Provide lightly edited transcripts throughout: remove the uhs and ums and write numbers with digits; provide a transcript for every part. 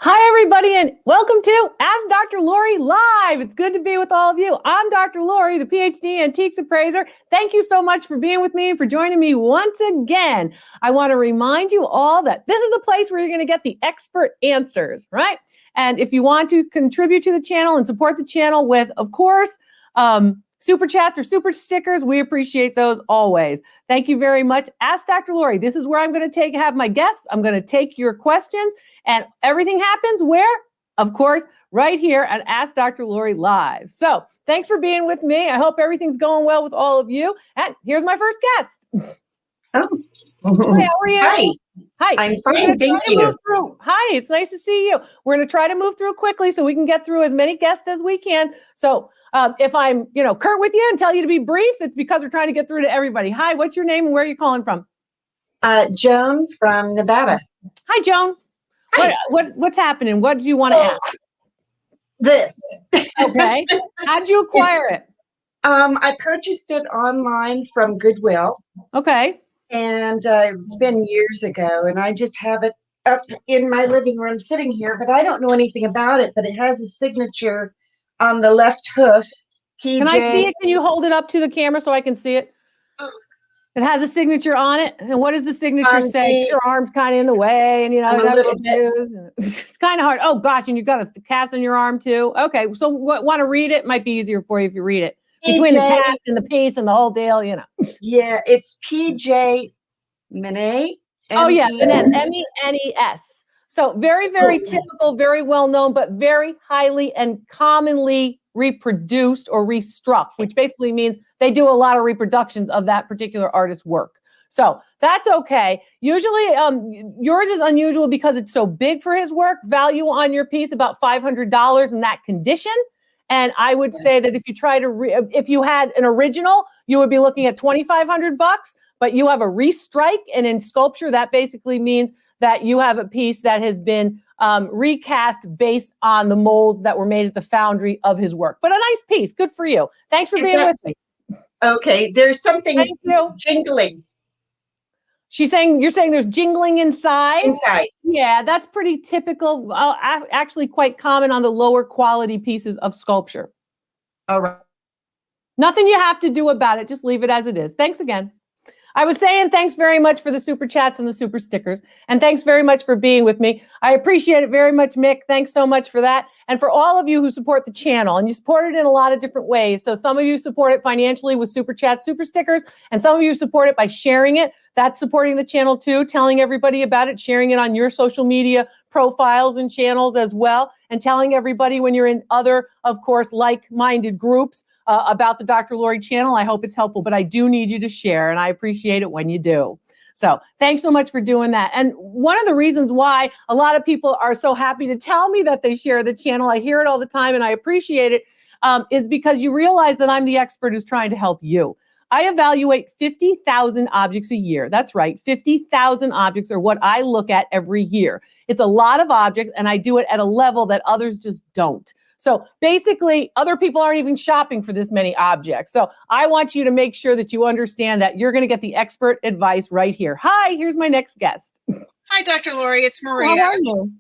Hi, everybody, and welcome to Ask Dr. Lori Live. It's good to be with all of you. I'm Dr. Lori, the Ph.D. Antiques Appraiser. Thank you so much for being with me and for joining me once again. I want to remind you all that this is the place where you're going to get the expert answers, right? And if you want to contribute to the channel and support the channel with, of course, super chats or super stickers, we appreciate those always. Thank you very much. Ask Dr. Lori. This is where I'm going to have my guests. I'm going to take your questions. And everything happens where? Of course, right here at Ask Dr. Lori Live. So thanks for being with me. I hope everything's going well with all of you. And here's my first guest. Oh. Hi, how are you? Hi. Hi. I'm fine, thank you. Hi, it's nice to see you. We're going to try to move through quickly so we can get through as many guests as we can. So if I'm, curt with you and tell you to be brief, it's because we're trying to get through to everybody. Hi, what's your name and where are you calling from? Joan from Nevada. Hi, Joan. Hi. What's happening? What do you want to ask? This. Okay. How'd you acquire it? I purchased it online from Goodwill. Okay. And it's been years ago, and I just have it up in my living room sitting here, but I don't know anything about it, but it has a signature on the left hoof. PJ. Can I see it? Can you hold it up to the camera so I can see it? It has a signature on it. And what does the signature say? Your arm's kind of in the way, and it's kind of hard. Oh gosh, and you've got a cast on your arm too. Okay, so want to read it? Might be easier for you if you read it. Between the cast and the piece and the whole deal, Yeah, it's PJ Menes. Oh yeah, Menes, M-E-N-E-S. So very, very typical, very well known, but very highly and commonly reproduced or restruck, which basically means they do a lot of reproductions of that particular artist's work. So that's okay. Usually yours is unusual because it's so big for his work. Value on your piece about $500 in that condition. And I would say that if you try to, if you had an original, you would be looking at $2,500, but you have a restrike, and in sculpture, that basically means that you have a piece that has been recast based on the molds that were made at the foundry of his work. But a nice piece. Good for you. Thanks for being with me. Okay, there's something jingling. You're saying there's jingling inside? Inside. Yeah, that's pretty typical, actually quite common on the lower quality pieces of sculpture. All right. Nothing you have to do about it. Just leave it as it is. Thanks again. I was saying thanks very much for the super chats and the super stickers. And thanks very much for being with me. I appreciate it very much, Mick. Thanks so much for that. And for all of you who support the channel, and you support it in a lot of different ways. So some of you support it financially with super chats, super stickers, and some of you support it by sharing it. That's supporting the channel too, telling everybody about it, sharing it on your social media profiles and channels as well, and telling everybody when you're in other, of course, like-minded groups about the Dr. Lori channel. I hope it's helpful, but I do need you to share, and I appreciate it when you do. So thanks so much for doing that. And one of the reasons why a lot of people are so happy to tell me that they share the channel, I hear it all the time and I appreciate it, is because you realize that I'm the expert who's trying to help you. I evaluate 50,000 objects a year. That's right. 50,000 objects are what I look at every year. It's a lot of objects, and I do it at a level that others just don't. So basically, other people aren't even shopping for this many objects. So I want you to make sure that you understand that you're going to get the expert advice right here. Hi, here's my next guest. Hi, Dr. Lori. It's Maria. How are you?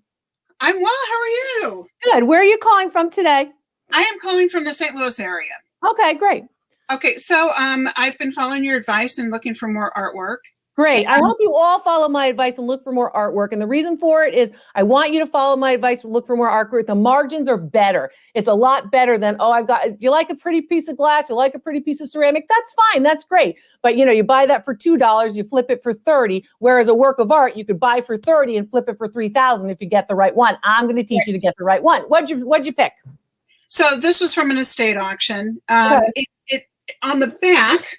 I'm well. How are you? Good. Where are you calling from today? I am calling from the St. Louis area. Okay, great. Okay, so I've been following your advice and looking for more artwork. Great. I hope you all follow my advice and look for more artwork. And the reason for it is I want you to follow my advice and look for more artwork. The margins are better. It's a lot better than, if you like a pretty piece of glass, you like a pretty piece of ceramic, that's fine. That's great. But you buy that for $2, you flip it for $30. Whereas a work of art, you could buy for $30 and flip it for $3,000 if you get the right one. I'm going to teach you to get the right one. What'd you pick? So this was from an estate auction. Okay. On the back,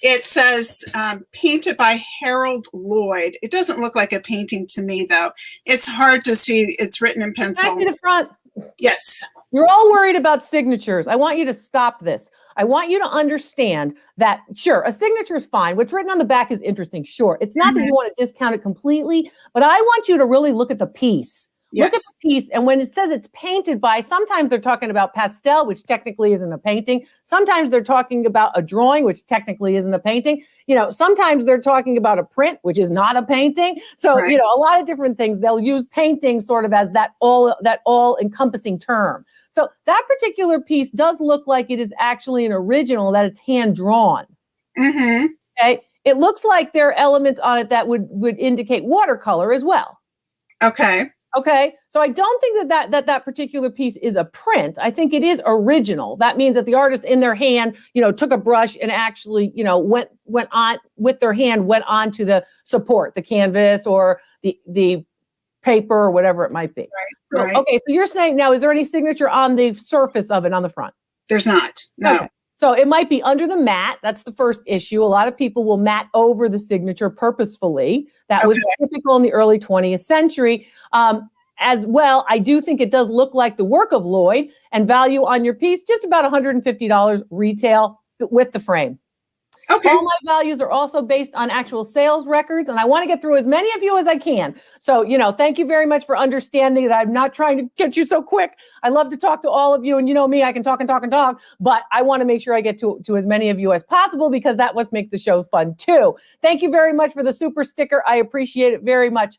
it says painted by Harold Lloyd. It doesn't look like a painting to me, though. It's hard to see. It's written in pencil. Can I see the front? Yes. You're all worried about signatures. I want you to stop this. I want you to understand that, sure, a signature is fine. What's written on the back is interesting. Sure. It's not that you want to discount it completely, but I want you to really look at the piece. Look at Yes. the piece, and when it says it's painted by, sometimes they're talking about pastel, which technically isn't a painting. Sometimes they're talking about a drawing, which technically isn't a painting. Sometimes they're talking about a print, which is not a painting. So, Right. a lot of different things. They'll use painting sort of as that all encompassing term. So that particular piece does look like it is actually an original, that it's hand drawn. Mm-hmm. Okay. It looks like there are elements on it that would indicate watercolor as well. Okay. Okay, so I don't think that particular piece is a print. I think it is original. That means that the artist in their hand, took a brush and actually, went on with their hand, went on to the support, the canvas or the paper or whatever it might be. Right. So, Right. okay, so you're saying now, is there any signature on the surface of it on the front? There's not. No. Okay. So it might be under the mat. That's the first issue. A lot of people will mat over the signature purposefully. That was typical in the early 20th century. As well, I do think it does look like the work of Lloyd, and value on your piece, just about $150 retail with the frame. Okay. All my values are also based on actual sales records, and I want to get through as many of you as I can. So, thank you very much for understanding that I'm not trying to get you so quick. I love to talk to all of you, and you know me, I can talk and talk and talk, but I want to make sure I get to as many of you as possible, because that what makes the show fun too. Thank you very much for the super sticker. I appreciate it very much.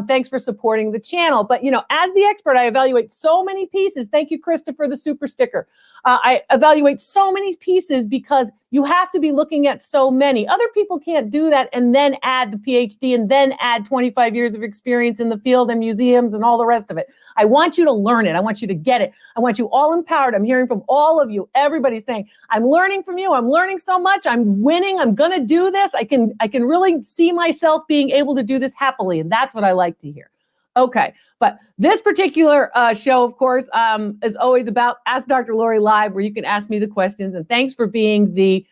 Thanks for supporting the channel. But, as the expert, I evaluate so many pieces. Thank you, Krista, for the super sticker. I evaluate so many pieces because you have to be looking at so many. Other people can't do that and then add the PhD and then add 25 years of experience in the field and museums and all the rest of it. I want you to learn it. I want you to get it. I want you all empowered. I'm hearing from all of you. Everybody's saying, I'm learning from you. I'm learning so much. I'm winning. I'm going to do this. I can really see myself being able to do this happily. And that's what I like to hear. Okay. But this particular show, of course, is always about Ask Dr. Lori Live, where you can ask me the questions. And thanks for being the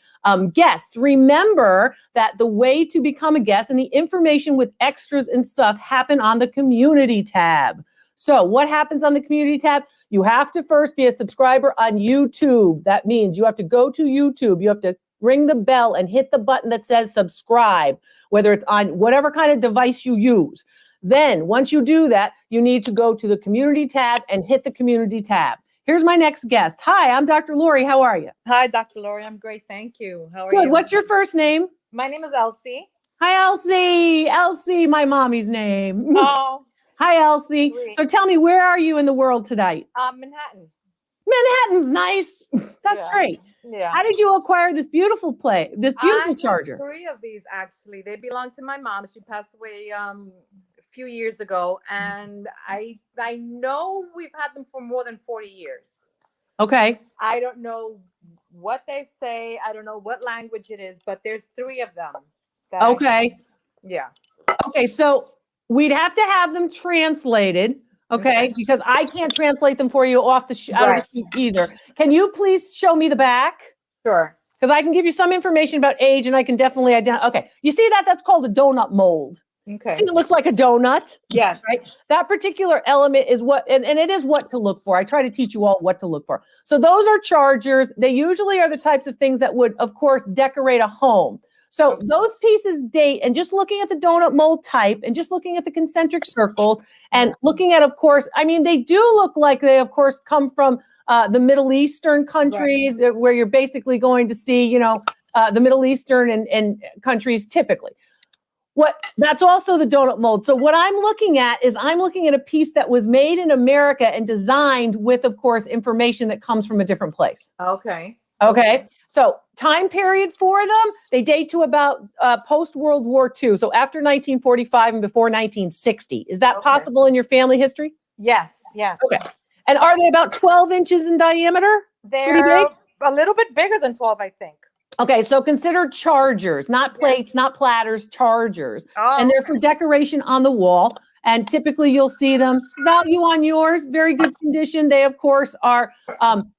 guests. Remember that the way to become a guest and the information with extras and stuff happen on the community tab. So what happens on the community tab? You have to first be a subscriber on YouTube. That means you have to go to YouTube. You have to ring the bell and hit the button that says subscribe, whether it's on whatever kind of device you use. Then once you do that, you need to go to the community tab and hit the community tab. Here's my next guest. Hi, I'm Dr. Lori. How are you? Hi, Dr. Lori. I'm great. Thank you. How are Good. you? What's your first name? My name is Elsie. Hi, Elsie. Elsie, my mommy's name. Oh, Hi, Elsie. Great. So tell me, where are you in the world tonight? Manhattan. Manhattan's nice. That's Yeah. great. Yeah. How did you acquire this beautiful I have charger? 3 of these, actually. They belong to my mom. She passed away a few years ago, and I know we've had them for more than 40 years. Okay. I don't know what they say. I don't know what language it is, but there's 3 of them. Okay. Yeah. Okay. So we'd have to have them translated. Okay. Okay. Because I can't translate them for you off the out of the sheet either. Can you please show me the back? Sure. Because I can give you some information about age, and I can definitely identify. Okay. You see that? That's called a donut mold. Okay. See, it looks like a donut. Yeah. Right. That particular element is what, and it is what to look for. I try to teach you all what to look for. So those are chargers. They usually are the types of things that would, of course, decorate a home. So those pieces date, and just looking at the donut mold type and just looking at the concentric circles and looking at, of course, I mean, they do look like they, of course, come from the Middle Eastern countries, where you're basically going to see, the Middle Eastern and countries typically. That's also the donut mold. So what I'm looking at is I'm looking at a piece that was made in America and designed with, of course, information that comes from a different place. Okay. Okay. So time period for them, they date to about post-World War II. So after 1945 and before 1960. Is that possible in your family history? Yes. Yes. Okay. And are they about 12 inches in diameter? They're a little bit bigger than 12, I think. Okay, so consider chargers, not plates, not platters, chargers. Oh, And they're for decoration on the wall. And typically you'll see them. Value on yours, very good condition. They, of course, are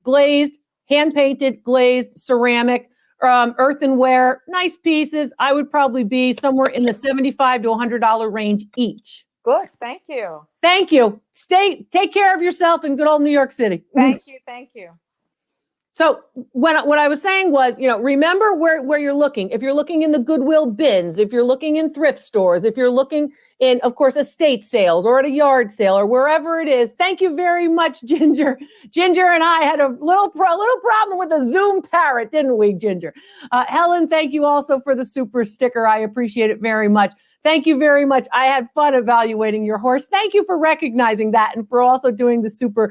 glazed, hand-painted, glazed, ceramic, earthenware, nice pieces. I would probably be somewhere in the $75 to $100 range each. good. Thank you. Thank you. Take care of yourself in good old New York City. Thank you. Thank you. So what I was saying was, remember where you're looking. If you're looking in the Goodwill bins, if you're looking in thrift stores, if you're looking in, of course, estate sales or at a yard sale or wherever it is. Thank you very much, Ginger. Ginger and I had a little problem with the Zoom parrot, didn't we, Ginger? Helen, thank you also for the super sticker. I appreciate it very much. Thank you very much. I had fun evaluating your horse. Thank you for recognizing that and for also doing the super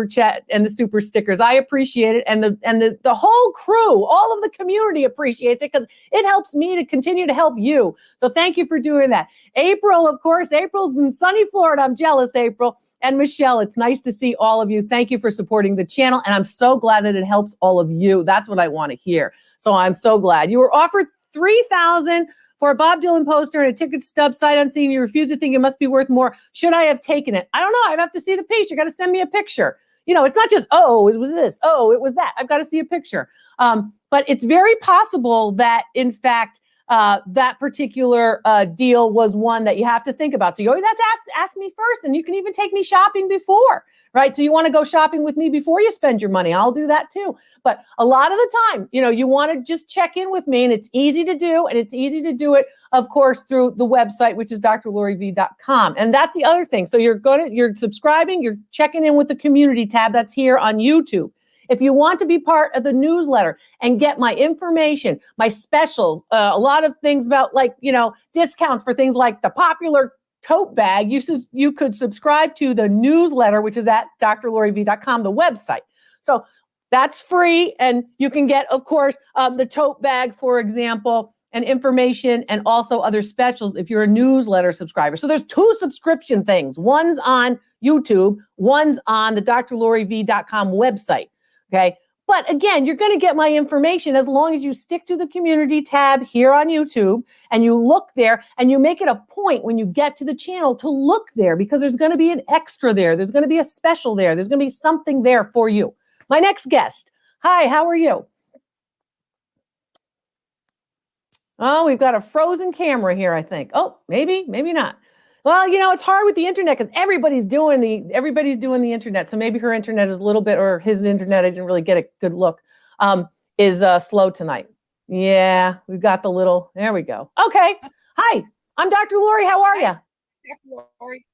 chat and the super stickers. I appreciate it, and the whole crew, all of the community appreciates it because it helps me to continue to help you. So thank you for doing that. April, of course, April's in sunny Florida. I'm jealous, April. And Michelle, it's nice to see all of you. Thank you for supporting the channel, and I'm so glad that it helps all of you. That's what I want to hear. So I'm so glad. You were offered $3,000 for a Bob Dylan poster and a ticket stub sight unseen. You refuse to think it must be worth more. Should I have taken it? I don't know. I'd have to see the piece. You got to send me a picture. It's not just, oh, it was this. Oh, it was that. I've got to see a picture. But it's very possible that, in fact, that particular deal was one that you have to think about. So you always have to ask me first, and you can even take me shopping before, right? So you want to go shopping with me before you spend your money. I'll do that too. But a lot of the time, you want to just check in with me, and it's easy to do. And it's easy to do it, of course, through the website, which is drloriv.com. And that's the other thing. So you're subscribing, you're checking in with the community tab that's here on YouTube. If you want to be part of the newsletter and get my information, my specials, a lot of things about discounts for things like the popular tote bag, you could subscribe to the newsletter, which is at drloriv.com, the website. So that's free. And you can get, of course, the tote bag, for example, and information and also other specials if you're a newsletter subscriber. So there's 2 subscription things. One's on YouTube, one's on the drloriv.com website. Okay. But again, you're going to get my information as long as you stick to the community tab here on YouTube and you look there and you make it a point when you get to the channel to look there, because there's going to be an extra there. There's going to be a special there. There's going to be something there for you. My next guest. Hi, how are you? Oh, we've got a frozen camera here, I think. Oh, maybe not. Well, it's hard with the internet because everybody's doing the internet. So maybe her internet is a little bit, or his internet, I didn't really get a good look, is slow tonight. Yeah, we've got there we go. Okay. Hi, I'm Dr. Lori. How are you? Dr. Lori.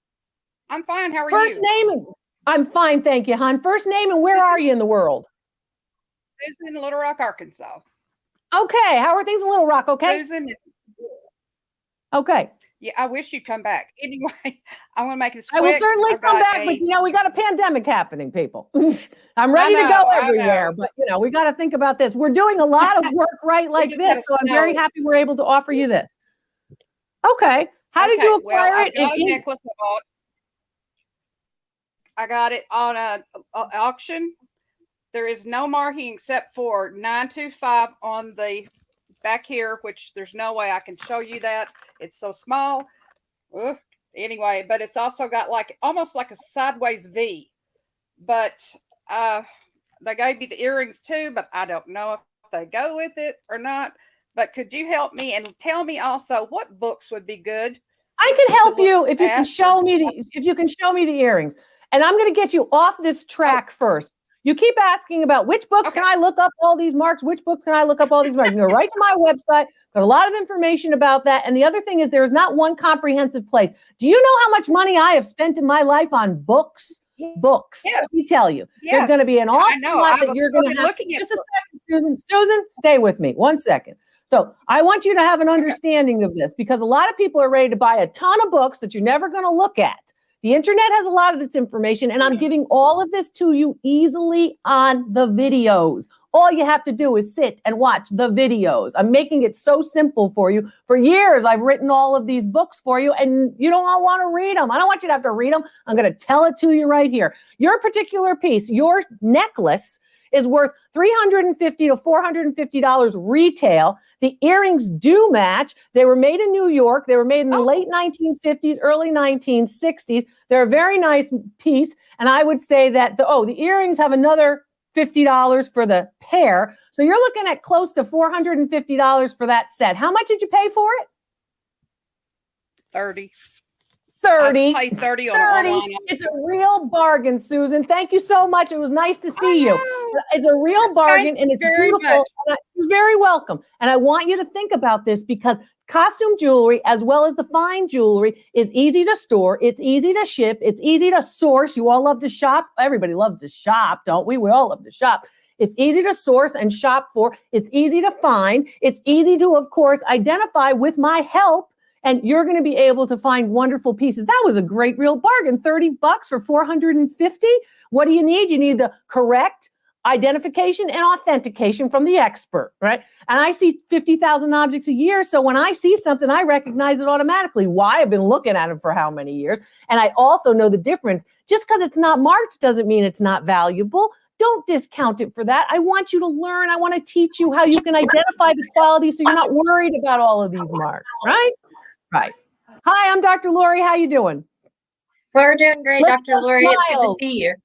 I'm fine. How are First you? name, I'm fine. Thank you, hon. First name and where are you in the world? Susan in Little Rock, Arkansas. Okay. How are things in Little Rock? Okay. Susan. Okay. Yeah, I wish you'd come back. Anyway, I want to make this quick. I will certainly come back, but we got a pandemic happening, people. I'm ready to go everywhere, but we got to think about this. We're doing a lot of work like this, so I'm very happy we're able to offer you this. Okay. How did you acquire it? I got a necklace I bought. I got it on an auction. There is no marking except for 925 on the back here, which there's no way I can show you that. It's so small. Ugh. Anyway, but it's also got almost like a sideways V. But they gave me the earrings too, but I don't know if they go with it or not. But could you help me and tell me also what books would be good? I can help you if you can show me the earrings. And I'm going to get you off this track first. You keep asking about which books can I look up all these marks? Which books can I look up all these marks? You go right to my website. Got a lot of information about that. And the other thing is there is not one comprehensive place. Do you know how much money I have spent in my life on books? Books. Yes. Let me tell you. Yes. There's going to be an awful lot that you're going to have. Just a second, Susan. Susan, stay with me. 1 second. So I want you to have an understanding of this, because a lot of people are ready to buy a ton of books that you're never going to look at. The internet has a lot of this information, and I'm giving all of this to you easily on the videos. All you have to do is sit and watch the videos. I'm making it so simple for you. For years, I've written all of these books for you, and you don't all want to read them. I don't want you to have to read them. I'm going to tell it to you right here. Your particular piece, your necklace, is worth $350 to $450 retail. The earrings do match. They were made in New York. They were made in the late 1950s, early 1960s. They're a very nice piece. And I would say that the earrings have another $50 for the pair. So you're looking at close to $450 for that set. How much did you pay for it? 30. 30. I paid 30 on 30. online. It's a real bargain, Susan. Thank you so much. It was nice to see you. It's a real bargain and it's very beautiful. much. You're very welcome. And I want you to think about this because costume jewelry, as well as the fine jewelry, is easy to store. It's easy to ship. It's easy to source. You all love to shop. Everybody loves to shop, don't we? We all love to shop. It's easy to source and shop for. It's easy to find. It's easy to, of course, identify with my help. And you're going to be able to find wonderful pieces. That was a great real bargain. $30 for 450. What do you need? You need the correct identification and authentication from the expert, right? And I see 50,000 objects a year. So when I see something, I recognize it automatically. Why? I've been looking at it for how many years? And I also know the difference. Just because it's not marked doesn't mean it's not valuable. Don't discount it for that. I want you to learn. I want to teach you how you can identify the quality so you're not worried about all of these marks, right? Right. Hi, I'm Dr. Lori. How you doing? We're doing great, Let's Dr. Lori. It's good to smile. see you.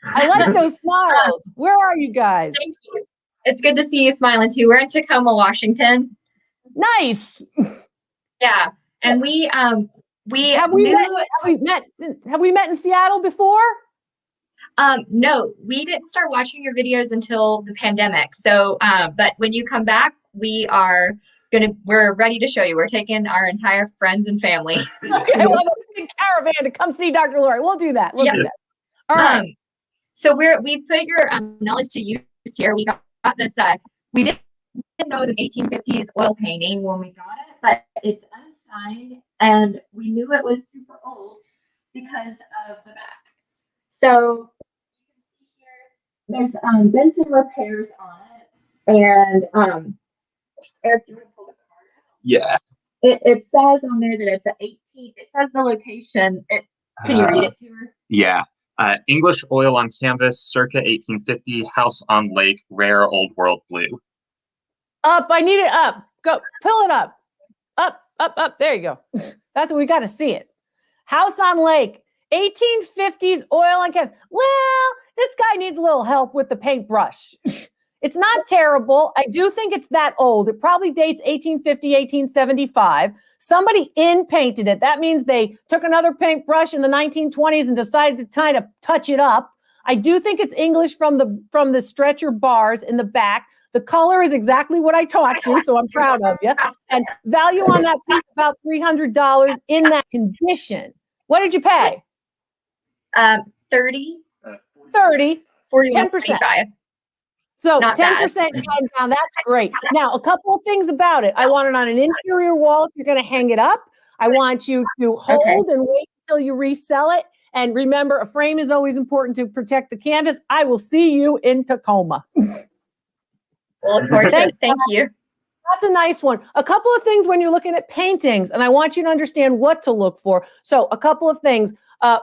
I like those smiles. Where are you guys? Thank you. It's good to see you smiling too. We're in Tacoma, Washington. Nice. Yeah, and we Have we met in Seattle before? No, we didn't start watching your videos until the pandemic. So, but when you come back, we're ready to show you. We're taking our entire friends and family. Okay, we'll have a big caravan to come see Dr. Lori. We'll do that. We'll do that. All right. So we put your knowledge to use here. We got this. We didn't know it was an 1850s oil painting when we got it, but it's unsigned, and we knew it was super old because of the back. So you can see here, there's been some repairs on it, and Eric, do you want to pull the card out? Yeah. It says on there that it's an 18. It says the location. Can you read it to her? Yeah. English oil on canvas, circa 1850, house on lake, rare old world blue. Up. I need it up. Go. Pull it up. Up. There you go. That's what we got to see it. House on lake. 1850s oil on canvas. Well, this guy needs a little help with the paintbrush. It's not terrible. I do think it's that old. It probably dates 1850, 1875. Somebody painted it. That means they took another paintbrush in the 1920s and decided to kind of touch it up. I do think it's English from the stretcher bars in the back. The color is exactly what I taught you, so I'm proud of you. And value on that piece about $300 in that condition. What did you pay? 30. 30. 41, 10%. 45. So Not 10% down. That's great. Now, a couple of things about it. I want it on an interior wall. If you're going to hang it up, I want you to hold and wait until you resell it. And remember, a frame is always important to protect the canvas. I will see you in Tacoma. We'll look forward to it. Thank you. That's a nice one. A couple of things when you're looking at paintings, and I want you to understand what to look for. So a couple of things.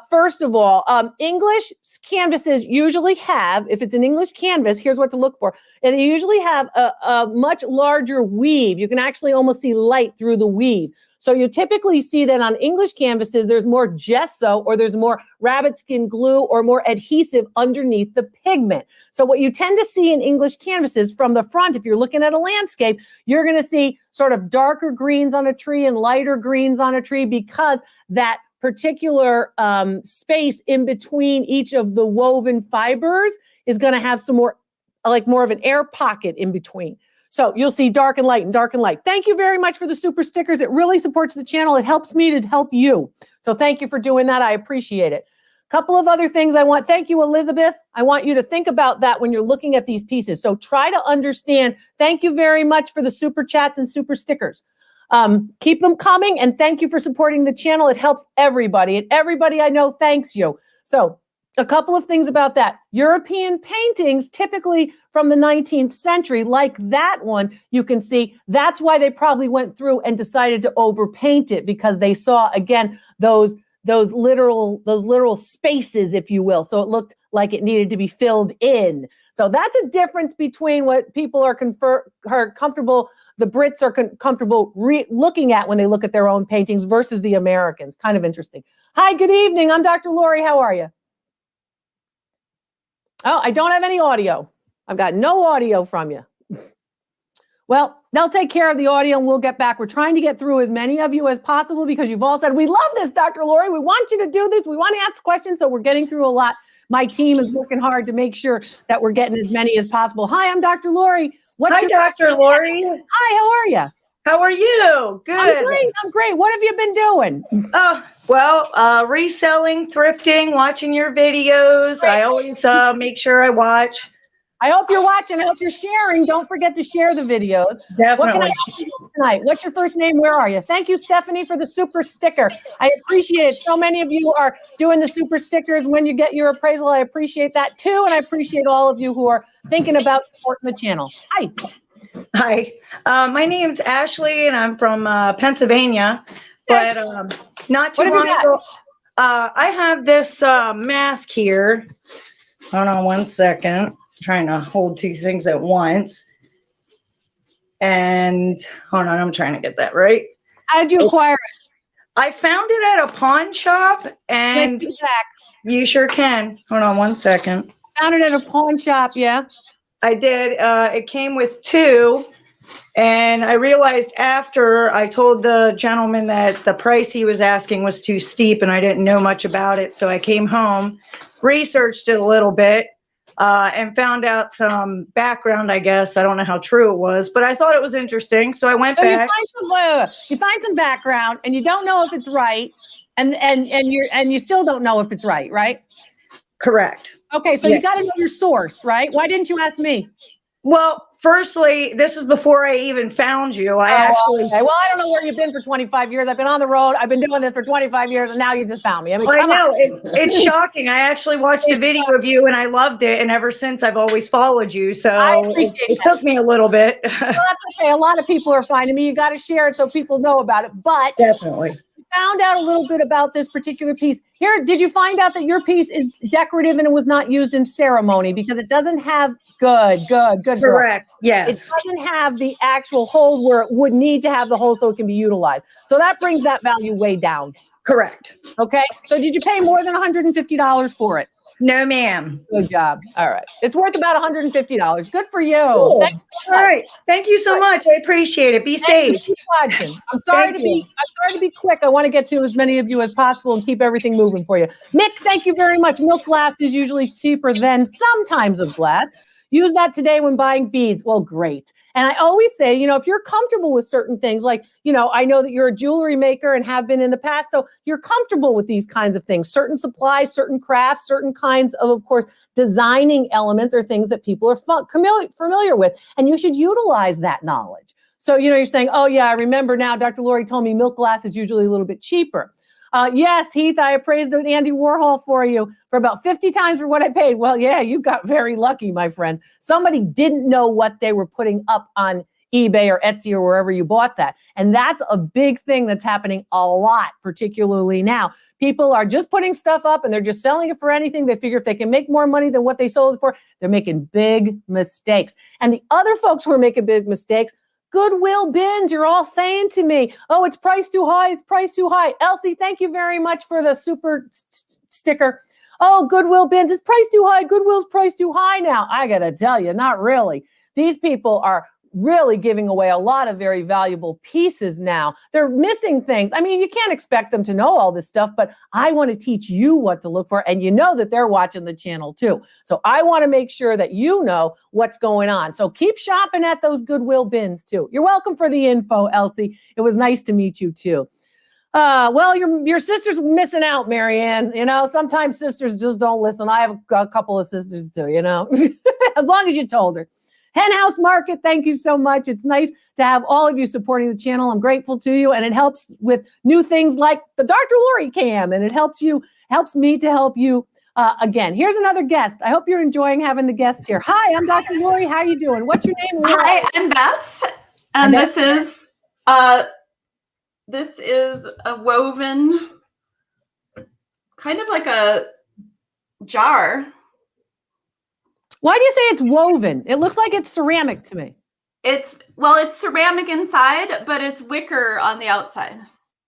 First of all, English canvases usually have, if it's an English canvas, here's what to look for. And they usually have a much larger weave. You can actually almost see light through the weave. So you typically see that on English canvases, there's more gesso or there's more rabbit skin glue or more adhesive underneath the pigment. So what you tend to see in English canvases from the front, if you're looking at a landscape, you're going to see sort of darker greens on a tree and lighter greens on a tree because that particular space in between each of the woven fibers is going to have some more of an air pocket in between. So you'll see dark and light and dark and light. Thank you very much for the super stickers. It really supports the channel. It helps me to help you. So thank you for doing that. I appreciate it. Couple of other things thank you, Elizabeth. I want you to think about that when you're looking at these pieces. So try to understand. Thank you very much for the super chats and super stickers. Keep them coming, and thank you for supporting the channel. It helps everybody, and everybody I know thanks you. So a couple of things about that. European paintings, typically from the 19th century, like that one, you can see that's why they probably went through and decided to overpaint it, because they saw, again, those literal spaces, if you will. So it looked like it needed to be filled in. So that's a difference between what people are comfortable, the Brits are comfortable looking at when they look at their own paintings versus the Americans. Kind of interesting. Hi, good evening. I'm Dr. Lori. How are you? Oh, I don't have any audio. I've got no audio from you. Well, they'll take care of the audio and we'll get back. We're trying to get through as many of you as possible because you've all said, we love this, Dr. Lori. We want you to do this. We want to ask questions. So we're getting through a lot. My team is working hard to make sure that we're getting as many as possible. Hi, I'm Dr. Lori. Hi, Dr. Lori. Hi, how are you? How are you? Good. I'm great. What have you been doing? Reselling, thrifting, watching your videos. I always make sure I watch. I hope you're watching. I hope you're sharing. Don't forget to share the videos. Definitely. What can I help you with tonight? What's your first name? Where are you? Thank you, Stephanie, for the super sticker. I appreciate it. So many of you are doing the super stickers when you get your appraisal. I appreciate that too. And I appreciate all of you who are thinking about supporting the channel. Hi. Hi. My name's Ashley and I'm from Pennsylvania. But not too long ago, I have this mask here. Hold on one second. Trying to hold two things at once. And hold on, I'm trying to get that right. How did you acquire it? I found it at a pawn shop and you sure can. Hold on one second. Found it at a pawn shop, yeah. I did. It came with two. And I realized after I told the gentleman that the price he was asking was too steep and I didn't know much about it. So I came home, researched it a little bit. And found out some background, I guess. I don't know how true it was, but I thought it was interesting. So I went back. You find some background and you don't know if it's right. And you still don't know if it's right, right? Correct. Okay, so you got to know your source, right? Why didn't you ask me? Well, firstly, this is before I even found you. Well, I don't know where you've been for 25 years. I've been on the road. I've been doing this for 25 years, and now you just found me. I mean, I know. It's shocking. I actually watched a video of you, and I loved it. And ever since, I've always followed you. So it took me a little bit. Well, that's okay. A lot of people are finding me. You got to share it so people know about it. But definitely. Found out a little bit about this particular piece. Here, did you find out that your piece is decorative and it was not used in ceremony because it doesn't have good. Correct. Yes. It doesn't have the actual holes where it would need to have the hole so it can be utilized. So that brings that value way down. Correct. Okay. So did you pay more than $150 for it? No, ma'am. Good job. All right. It's worth about $150. Good for you. Cool. All right. Thank you so much. I appreciate it. Be safe. Keep watching. I'm sorry to be quick. I want to get to as many of you as possible and keep everything moving for you. Mick, thank you very much. Milk glass is usually cheaper than some types of glass. Use that today when buying beads. Well, great. And I always say, you know, if you're comfortable with certain things, like, you know, I know that you're a jewelry maker and have been in the past, so you're comfortable with these kinds of things, certain supplies, certain crafts, certain kinds of course, designing elements are things that people are familiar with, and you should utilize that knowledge. So, you know, you're saying, oh yeah, I remember now, Dr. Lori told me milk glass is usually a little bit cheaper. Yes, Heath, I appraised Andy Warhol for you for about 50 times for what I paid. Well, yeah, you got very lucky, my friend. Somebody didn't know what they were putting up on eBay or Etsy or wherever you bought that. And that's a big thing that's happening a lot, particularly now. People are just putting stuff up and they're just selling it for anything. They figure if they can make more money than what they sold it for, they're making big mistakes. And the other folks who are making big mistakes, Goodwill bins, you're all saying to me, oh, it's priced too high, it's priced too high. Elsie, thank you very much for the super sticker. Oh, Goodwill bins, it's priced too high. Goodwill's priced too high now. I got to tell you, not really. These people are really giving away a lot of very valuable pieces now. They're missing things. I mean, you can't expect them to know all this stuff, but I want to teach you what to look for. And you know that they're watching the channel too. So I want to make sure that you know what's going on. So keep shopping at those Goodwill bins too. You're welcome for the info, Elsie. It was nice to meet you too. Well, your sister's missing out, Marianne. You know, sometimes sisters just don't listen. I have a couple of sisters too, you know, as long as you told her. Hen House Market, thank you so much. It's nice to have all of you supporting the channel. I'm grateful to you. And it helps with new things like the Dr. Lori cam. And it helps me to help you again. Here's another guest. I hope you're enjoying having the guests here. Hi, I'm Dr. Lori. How are you doing? What's your name? Hi, I'm Beth. And this is a woven, kind of like a jar. Why do you say it's woven? It looks like it's ceramic to me. It's ceramic inside, but it's wicker on the outside.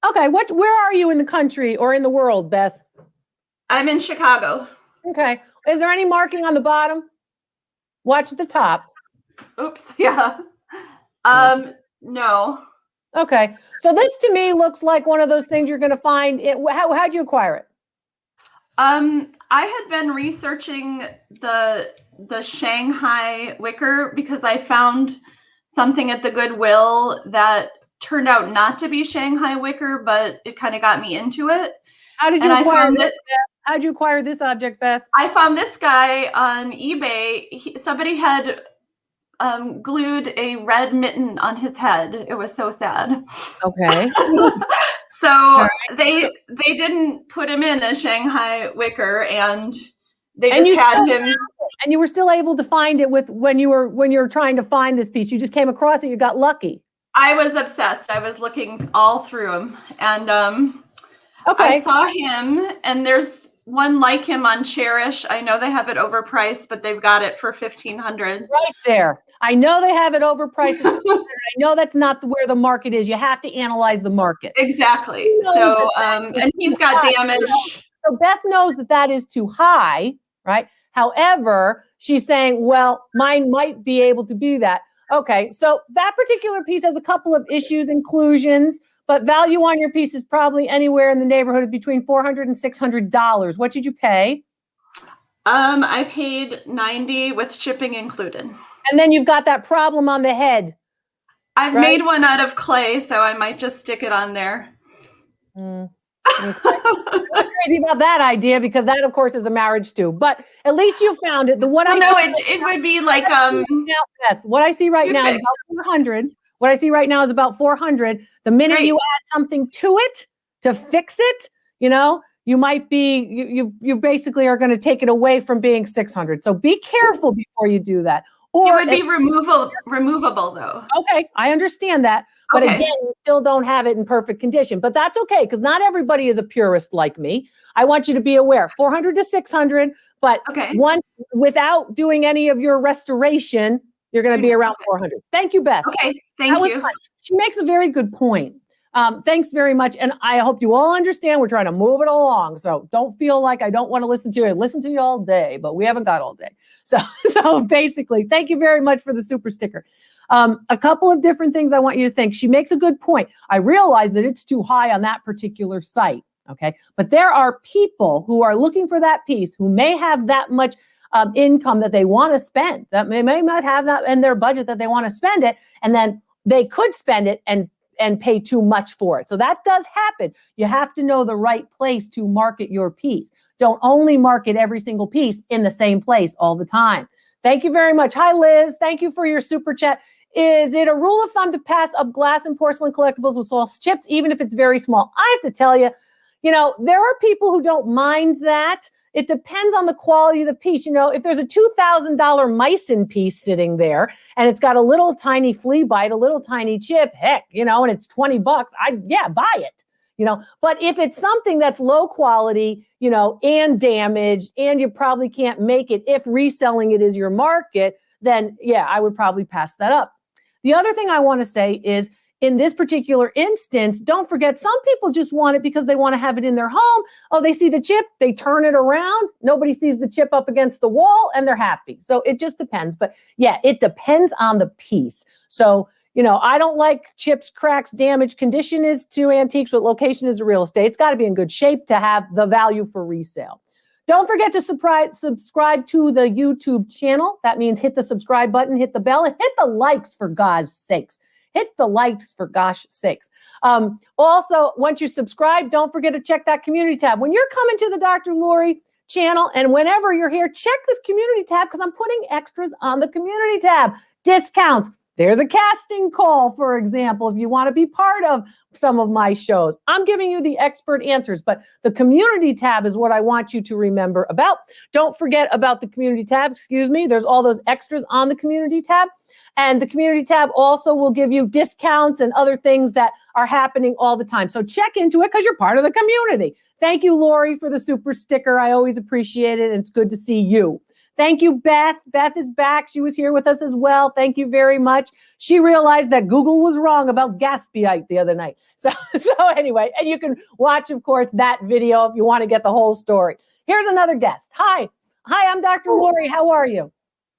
Okay, where are you in the country or in the world, Beth? I'm in Chicago. Okay. Is there any marking on the bottom? Watch the top. Oops, yeah. No. Okay. So this to me looks like one of those things you're going to find. How'd you acquire it? I had been researching the Shanghai wicker because I found something at the Goodwill that turned out not to be Shanghai wicker, but it kind of got me into it. How did you acquire this, Beth? How'd you acquire this object, Beth? I found this guy on eBay. Somebody had glued a red mitten on his head. It was so sad. Okay. So they didn't put him in a Shanghai wicker, and they just had him. And you were still able to find it when you were trying to find this piece. You just came across it. You got lucky. I was obsessed. I was looking all through him, and okay. I saw him, and there's one like him on Cherish. I know they have it overpriced, but they've got it for $1,500. Right there. I know they have it overpriced. I know that's not where the market is. You have to analyze the market. Exactly. So, and he's got damage. So Beth knows that is too high, right? However, she's saying, well, mine might be able to do that. Okay, so that particular piece has a couple of issues, inclusions, but value on your piece is probably anywhere in the neighborhood of between $400 and $600. What did you pay? I paid $90 with shipping included. And then you've got that problem on the head. I've made one out of clay, so I might just stick it on there. I'm not crazy about that idea because that, of course, is a marriage too. But at least you found it. It would be like Beth, what I see right now is about 400. What I see right now is about 400. The minute you add something to it to fix it, you might be you basically are going to take it away from being 600. So be careful before you do that. Or it would be removable though. Okay, I understand that. But again, you still don't have it in perfect condition. But that's okay, because not everybody is a purist like me. I want you to be aware, 400 to 600, but without doing any of your restoration, you're going to be around 400. Thank you, Beth. Okay, thank you. Fun. She makes a very good point. Thanks very much. And I hope you all understand we're trying to move it along. So don't feel like I don't want to listen to you. I listen to you all day, but we haven't got all day. So basically, thank you very much for the super sticker. A couple of different things I want you to think. She makes a good point. I realize that it's too high on that particular site. Okay. But there are people who are looking for that piece who may have that much income that they want to spend, that they may not have that in their budget that they want to spend it. And then they could spend it and pay too much for it. So that does happen. You have to know the right place to market your piece. Don't only market every single piece in the same place all the time. Thank you very much. Hi, Liz. Thank you for your super chat. Is it a rule of thumb to pass up glass and porcelain collectibles with soft chips, even if it's very small? I have to tell you, there are people who don't mind that. It depends on the quality of the piece. If there's a $2,000 Meissen piece sitting there and it's got a little tiny flea bite, a little tiny chip, heck, and it's $20, buy it. But if it's something that's low quality, and damaged, and you probably can't make it if reselling it is your market, then I would probably pass that up. The other thing I want to say is, in this particular instance, don't forget, some people just want it because they want to have it in their home. Oh, they see the chip, they turn it around. Nobody sees the chip up against the wall and they're happy. So it just depends. But it depends on the piece. So, I don't like chips, cracks, damage. Condition is to antiques, but location is real estate. It's got to be in good shape to have the value for resale. Don't forget to subscribe to the YouTube channel. That means hit the subscribe button, hit the bell, and hit the likes for God's sakes. Hit the likes for gosh sakes. Also, once you subscribe, don't forget to check that community tab. When you're coming to the Dr. Lori channel and whenever you're here, check the community tab because I'm putting extras on the community tab. Discounts. There's a casting call, for example, if you want to be part of some of my shows. I'm giving you the expert answers, but the community tab is what I want you to remember about. Don't forget about the community tab. There's all those extras on the community tab. And the community tab also will give you discounts and other things that are happening all the time. So check into it because you're part of the community. Thank you, Lori, for the super sticker. I always appreciate it. And it's good to see you. Thank you, Beth. Beth is back. She was here with us as well. Thank you very much. She realized that Google was wrong about gaspiite the other night. So anyway, and you can watch, of course, that video if you want to get the whole story. Here's another guest. Hi, I'm Dr. Lori. How are you?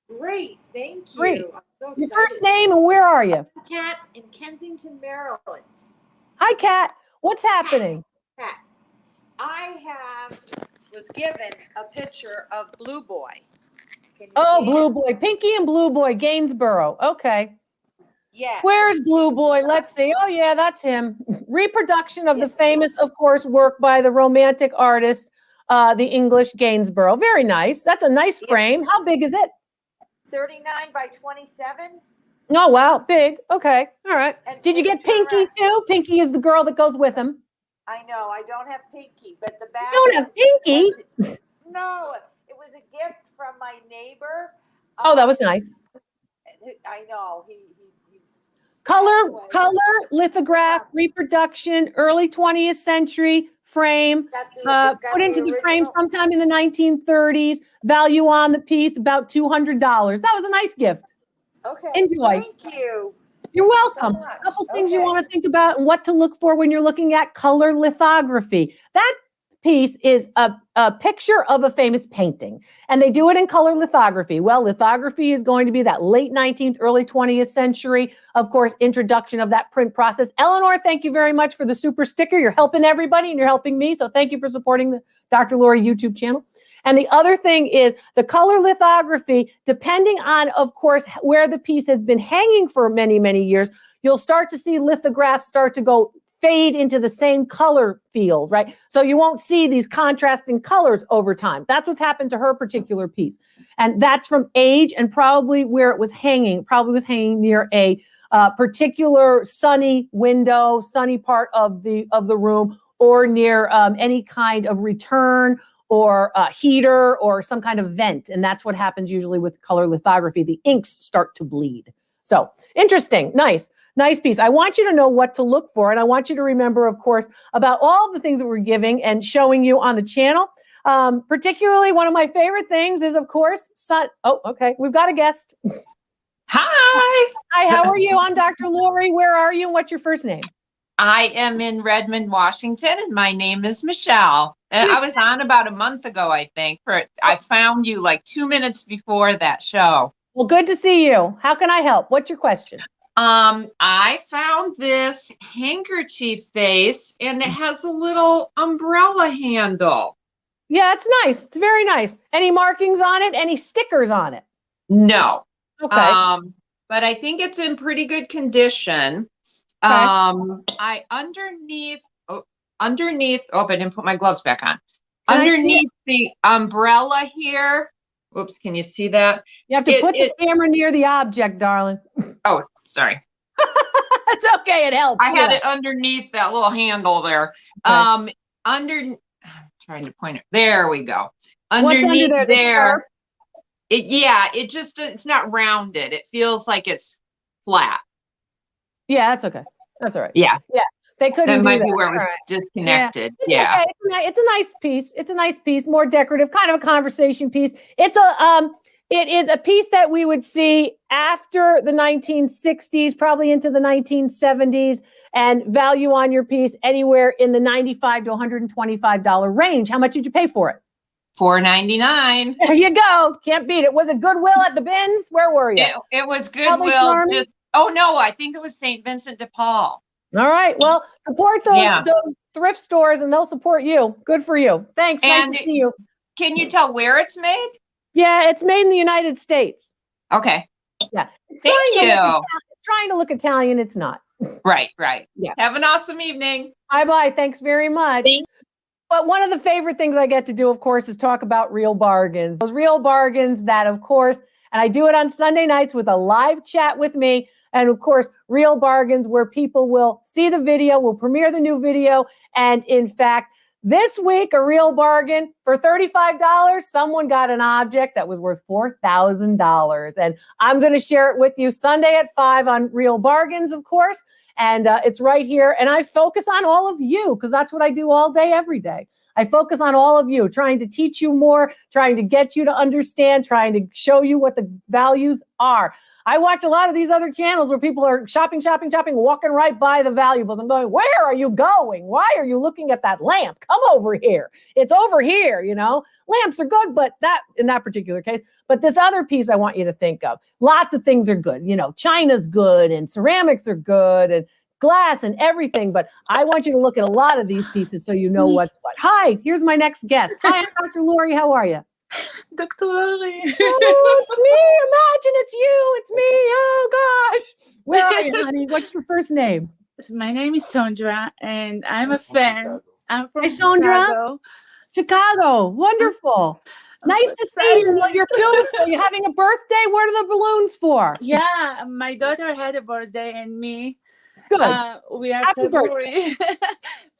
Great. Thank you. Great. I'm so Your excited. first name and where are you? Kat in Kensington, Maryland. Hi, Kat. What's happening? Kat, was given a picture of Blue Boy. Can you Oh, see Blue it? Boy. Pinky and Blue Boy, Gainsborough. Okay. Yes. Where's Blue Boy? Let's see. Oh, yeah, that's him. Reproduction of the famous, of course, work by the romantic artist, the English Gainsborough. Very nice. That's a nice frame. How big is it? 39 by 27. Oh, wow. Big. Okay. All right. And Did you can get turn Pinky around? too? Pinky is the girl that goes with him. I know, I don't have Pinky, but the back. You don't have Pinky? No, it was a gift from my neighbor. Oh, that was nice. I know, he's. Color, passed away. color, lithograph, reproduction, early 20th century frame, It's got put into the frame original- sometime in the 1930s. Value on the piece about $200. That was a nice gift. Okay, Enjoy. thank you. You're Thank you so welcome. much. A couple things you Okay. want to think about and what to look for when you're looking at color lithography. That piece is a picture of a famous painting, and they do it in color lithography. Well, lithography is going to be that late 19th, early 20th century, of course, introduction of that print process. Eleanor, thank you very much for the super sticker. You're helping everybody and you're helping me. So thank you for supporting the Dr. Lori YouTube channel. And the other thing is the color lithography, depending on, of course, where the piece has been hanging for many, many years, you'll start to see lithographs start to go fade into the same color field, right? So you won't see these contrasting colors over time. That's what's happened to her particular piece. And that's from age and probably where it was hanging. Probably was hanging near a particular sunny window, sunny part of the room, or near any kind of return or a heater or some kind of vent. And that's what happens usually with color lithography. The inks start to bleed. So interesting, nice piece. I want you to know what to look for. And I want you to remember, of course, about all the things that we're giving and showing you on the channel. Particularly one of my favorite things is, of course, sun. Oh, okay. We've got a guest. Hi. Hi, how are you? I'm Dr. Lori. Where are you? And what's your first name? I am in Redmond, Washington, and my name is Michelle. And I was on about a month ago, I think. I found you like 2 minutes before that show. Well, good to see you. How can I help? What's your question? I found this handkerchief vase, and it has a little umbrella handle. Yeah, it's nice. It's very nice. Any markings on it? Any stickers on it? No. Okay. But I think it's in pretty good condition. Okay. I underneath, oh, I didn't put my gloves back on. Can I see Underneath the umbrella here. Oops, can you see that? You have to put the camera near the object, darling. Oh, sorry. It's okay. It helps. I had yeah. it underneath that little handle there. Okay. I'm trying to point it. There we go. What's under there? The sharp? It's not rounded. It feels like it's flat. Yeah, that's okay. That's all right. Yeah. Yeah. They couldn't That do might that. be where it was All right. disconnected. It's Yeah. okay. It's a nice piece. It's a nice piece, more decorative, kind of a conversation piece. It is a piece that we would see after the 1960s, probably into the 1970s, and value on your piece anywhere in the $95 to $125 range. How much did you pay for it? $4.99. There you go. Can't beat it. Was it Goodwill at the bins? Where were you? It was Salvation Goodwill. Army? Oh no, I think it was St. Vincent de Paul. All right. Well, support those thrift stores and they'll support you. Good for you. Thanks. Nice to see you. Can you tell where it's made? Yeah, it's made in the United States. Okay. Yeah. Thank you. It's trying to look Italian. It's not. Right. Yeah. Have an awesome evening. Bye-bye. Thanks very much. But one of the favorite things I get to do, of course, is talk about real bargains. Those real bargains that, of course, and I do it on Sunday nights with a live chat with me. And of course, real bargains where people will see the video, will premiere the new video. And in fact, this week, a real bargain for $35, someone got an object that was worth $4,000. And I'm going to share it with you Sunday at 5 on Real Bargains, of course. And it's right here. And I focus on all of you because that's what I do all day, every day. I focus on all of you, trying to teach you more, trying to get you to understand, trying to show you what the values are. I watch a lot of these other channels where people are shopping, walking right by the valuables. I'm going, where are you going? Why are you looking at that lamp? Come over here. It's over here, you know. Lamps are good, but that in that particular case. But this other piece I want you to think of. Lots of things are good. You know, China's good and ceramics are good and glass and everything. But I want you to look at a lot of these pieces so you know what's what. Hi, here's my next guest. Hi, I'm Dr. Lori. How are you? Dr. Lori. Oh, it's me. Imagine it's you. It's me. Oh, gosh. Where are you, honey? What's your first name? My name is Sandra, and I'm a fan. I'm from Hey, Sandra. Chicago. Chicago. Wonderful. Nice to see you. Well, you're beautiful. You're having a birthday. What are the balloons for? Yeah, my daughter had a birthday, and me. Good. We are Happy February.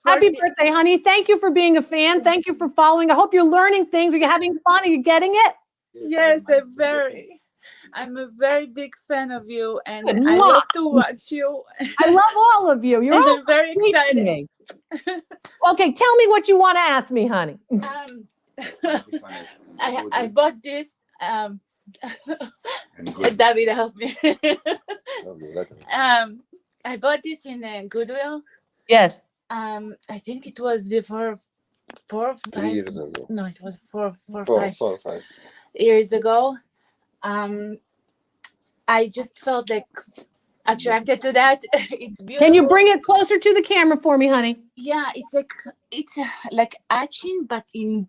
Happy birthday, honey. Thank you for being a fan. Thank you for following. I hope you're learning things. Are you having fun? Are you getting it? Yes, I'm a very big fan of you, and Good. I love to watch you. I love all of you. You're And all I'm very sweet to excited. me. Okay, tell me what you want to ask me, honey. I bought this. David, help me. I bought this in Goodwill. Yes. I think it was before 4 or 5 3 years ago. No, it was four or Four or 5 years ago. I just felt like attracted to that. It's beautiful. Can you bring it closer to the camera for me, honey? Yeah, it's like etching, but in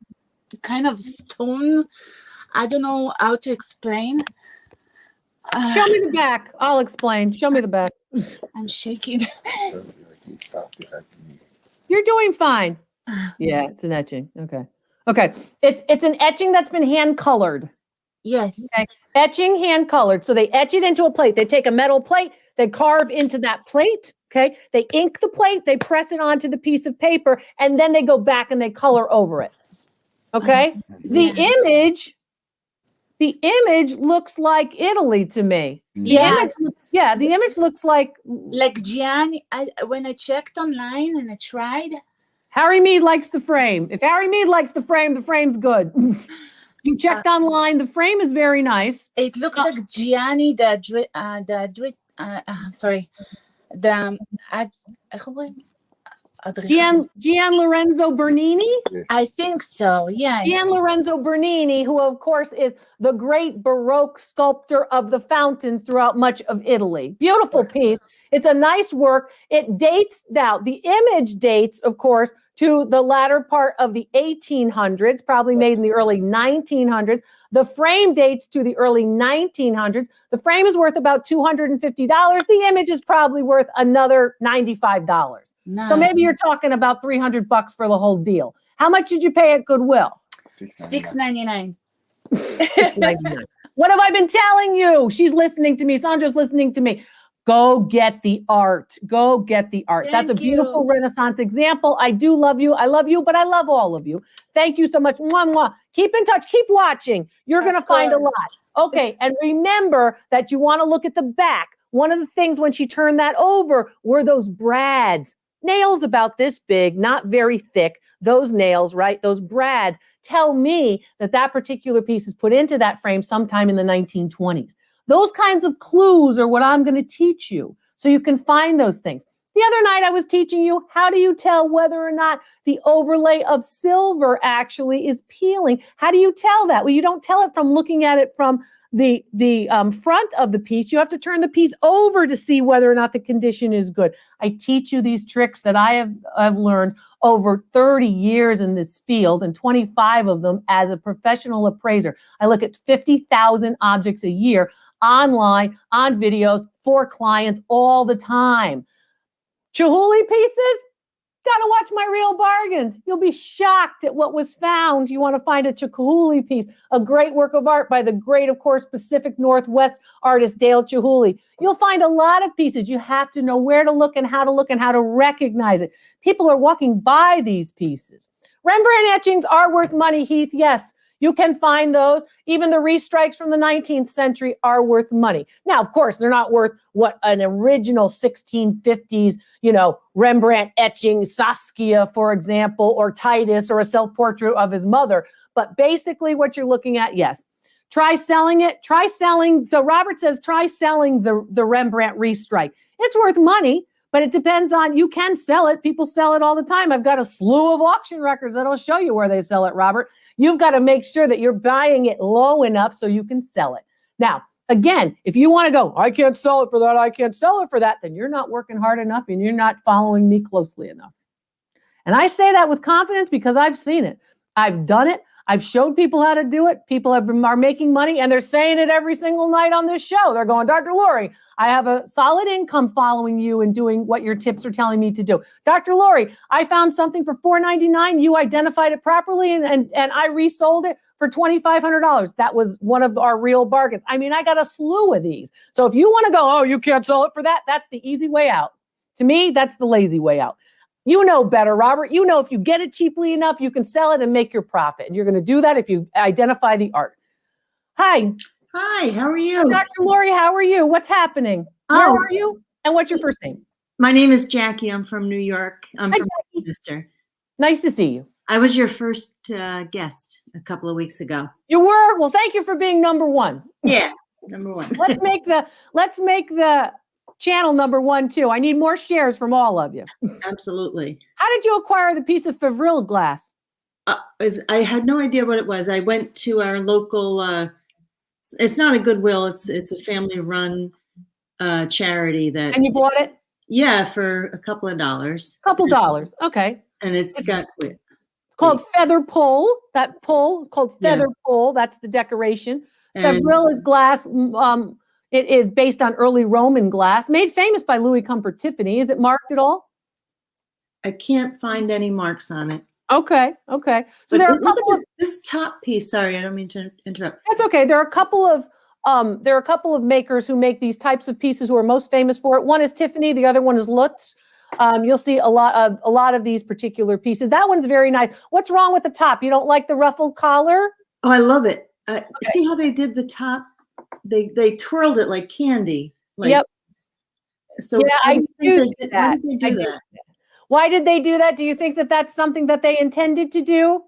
kind of stone. I don't know how to explain. Show me the back. I'll explain. Show me the back. I'm shaking. You're doing fine. Yeah, it's an etching. Okay. Okay. It's an etching that's been hand colored. Yes. Okay. Etching hand colored. So they etch it into a plate. They take a metal plate, they carve into that plate. Okay. They ink the plate, they press it onto the piece of paper, and then they go back and they color over it. Okay. The image looks like Italy to me. Yes. The image looks like Gianni. When I checked online and I tried. Harry Mead likes the frame. If Harry Mead likes the frame's good. You checked online. The frame is very nice. It looks like Gianni, Gian Lorenzo Bernini? I think so, yeah. Gian Lorenzo Bernini, who of course is the great Baroque sculptor of the fountains throughout much of Italy. Beautiful piece. It's a nice work. It dates now. The image dates, of course, to the latter part of the 1800s, probably made in the early 1900s. The frame dates to the early 1900s. The frame is worth about $250. The image is probably worth another $95. No. So maybe you're talking about $300 for the whole deal. How much did you pay at Goodwill? $6.99. $6.99. What have I been telling you? She's listening to me. Sandra's listening to me. Go get the art. Go get the art. Thank That's a beautiful Renaissance example. I do love you. I love you, but I love all of you. Thank you so much. Mwah, mwah. Keep in touch. Keep watching. You're going to find a lot. Okay. And remember that you want to look at the back. One of the things when she turned that over were those brads. Nails about this big, not very thick. Those nails, right? Those brads tell me that that particular piece is put into that frame sometime in the 1920s. Those kinds of clues are what I'm going to teach you so you can find those things. The other night I was teaching you, how do you tell whether or not the overlay of silver actually is peeling? How do you tell that? Well, you don't tell it from looking at it from the front of the piece. You have to turn the piece over to see whether or not the condition is good. I teach you these tricks that I have learned over 30 years in this field and 25 of them as a professional appraiser. I look at 50,000 objects a year online, on videos, for clients all the time. Chihuly pieces? Gotta watch my Real Bargains. You'll be shocked at what was found. You want to find a Chihuly piece, a great work of art by the great, of course, Pacific Northwest artist Dale Chihuly. You'll find a lot of pieces. You have to know where to look and how to recognize it. People are walking by these pieces. Rembrandt etchings are worth money, Heath. Yes, You can find those. Even the restrikes from the 19th century are worth money. Now, of course, they're not worth what an original 1650s, Rembrandt etching, Saskia, for example, or Titus, or a self-portrait of his mother. But basically what you're looking at, yes. Try selling it. Try selling. So Robert says, try selling the Rembrandt restrike. It's worth money, but it depends on, you can sell it. People sell it all the time. I've got a slew of auction records that'll show you where they sell it, Robert. You've got to make sure that you're buying it low enough so you can sell it. Now, again, if you want to go, I can't sell it for that, I can't sell it for that, then you're not working hard enough and you're not following me closely enough. And I say that with confidence because I've seen it. I've done it. I've showed people how to do it. People are making money, and they're saying it every single night on this show. They're going, Dr. Lori, I have a solid income following you and doing what your tips are telling me to do. Dr. Lori, I found something for $4.99. You identified it properly, and I resold it for $2,500. That was one of our real bargains. I mean, I got a slew of these. So if you want to go, oh, you can't sell it for that, that's the easy way out. To me, that's the lazy way out. You know better, Robert. You know if you get it cheaply enough, you can sell it and make your profit. And you're going to do that if you identify the art. Hi. Hi, how are you? Dr. Lori, how are you? What's happening? Where are you? And what's your first name? My name is Jackie. I'm from New York. I'm Hi, from Jackie. Manchester. Nice to see you. I was your first guest a couple of weeks ago. You were? Well, thank you for being number one. Yeah, number one. Let's make the channel number one too. I need more shares from all of you. Absolutely. How did you acquire the piece of Favrile glass? I had no idea what it was. I went to our local, it's not a Goodwill, it's a family-run charity that. And you bought it? Yeah, for a couple of dollars. Couple dollars, okay. And it's got with. It's called feather pull. That pull is called feather pull. That's the decoration. Favrile is glass. It is based on early Roman glass, made famous by Louis Comfort Tiffany. Is it marked at all? I can't find any marks on it. Okay. So but there are look at this top piece. Sorry, I don't mean to interrupt. That's okay. There are a couple of makers who make these types of pieces who are most famous for it. One is Tiffany. The other one is Lutz. You'll see a lot of these particular pieces. That one's very nice. What's wrong with the top? You don't like the ruffled collar? Oh, I love it. See how they did the top? They twirled it like candy. Yep. So yeah, why did they do that? Why did they do that? Do you think that that's something that they intended to do?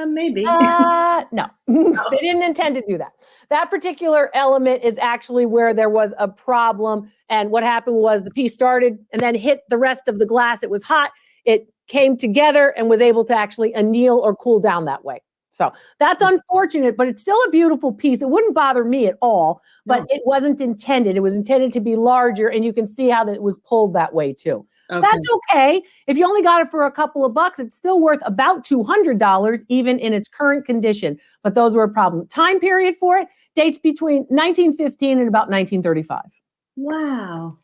Maybe. No, they didn't intend to do that. That particular element is actually where there was a problem. And what happened was the piece started and then hit the rest of the glass. It was hot. It came together and was able to actually anneal or cool down that way. So that's unfortunate, but it's still a beautiful piece. It wouldn't bother me at all, but it wasn't intended. It was intended to be larger, and you can see how that it was pulled that way too. Okay. That's okay. If you only got it for a couple of bucks, it's still worth about $200, even in its current condition. But those were a problem. Time period for it dates between 1915 and about 1935. Wow.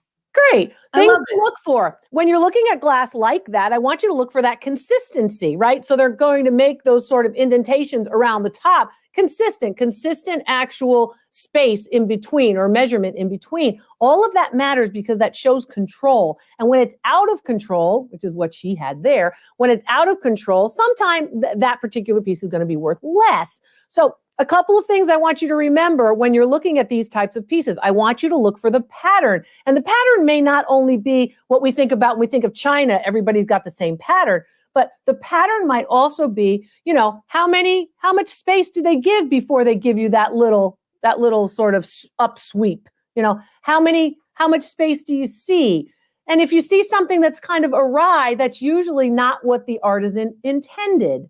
Great. Things to look for. When you're looking at glass like that, I want you to look for that consistency, right? So they're going to make those sort of indentations around the top consistent actual space in between or measurement in between. All of that matters because that shows control. And when it's out of control, which is what she had there, when it's out of control, sometimes that particular piece is going to be worth less. So a couple of things I want you to remember when you're looking at these types of pieces. I want you to look for the pattern. And the pattern may not only be what we think about when we think of China, everybody's got the same pattern, but the pattern might also be, how much space do they give before they give you that little sort of up sweep? How much space do you see? And if you see something that's kind of awry, that's usually not what the artisan intended.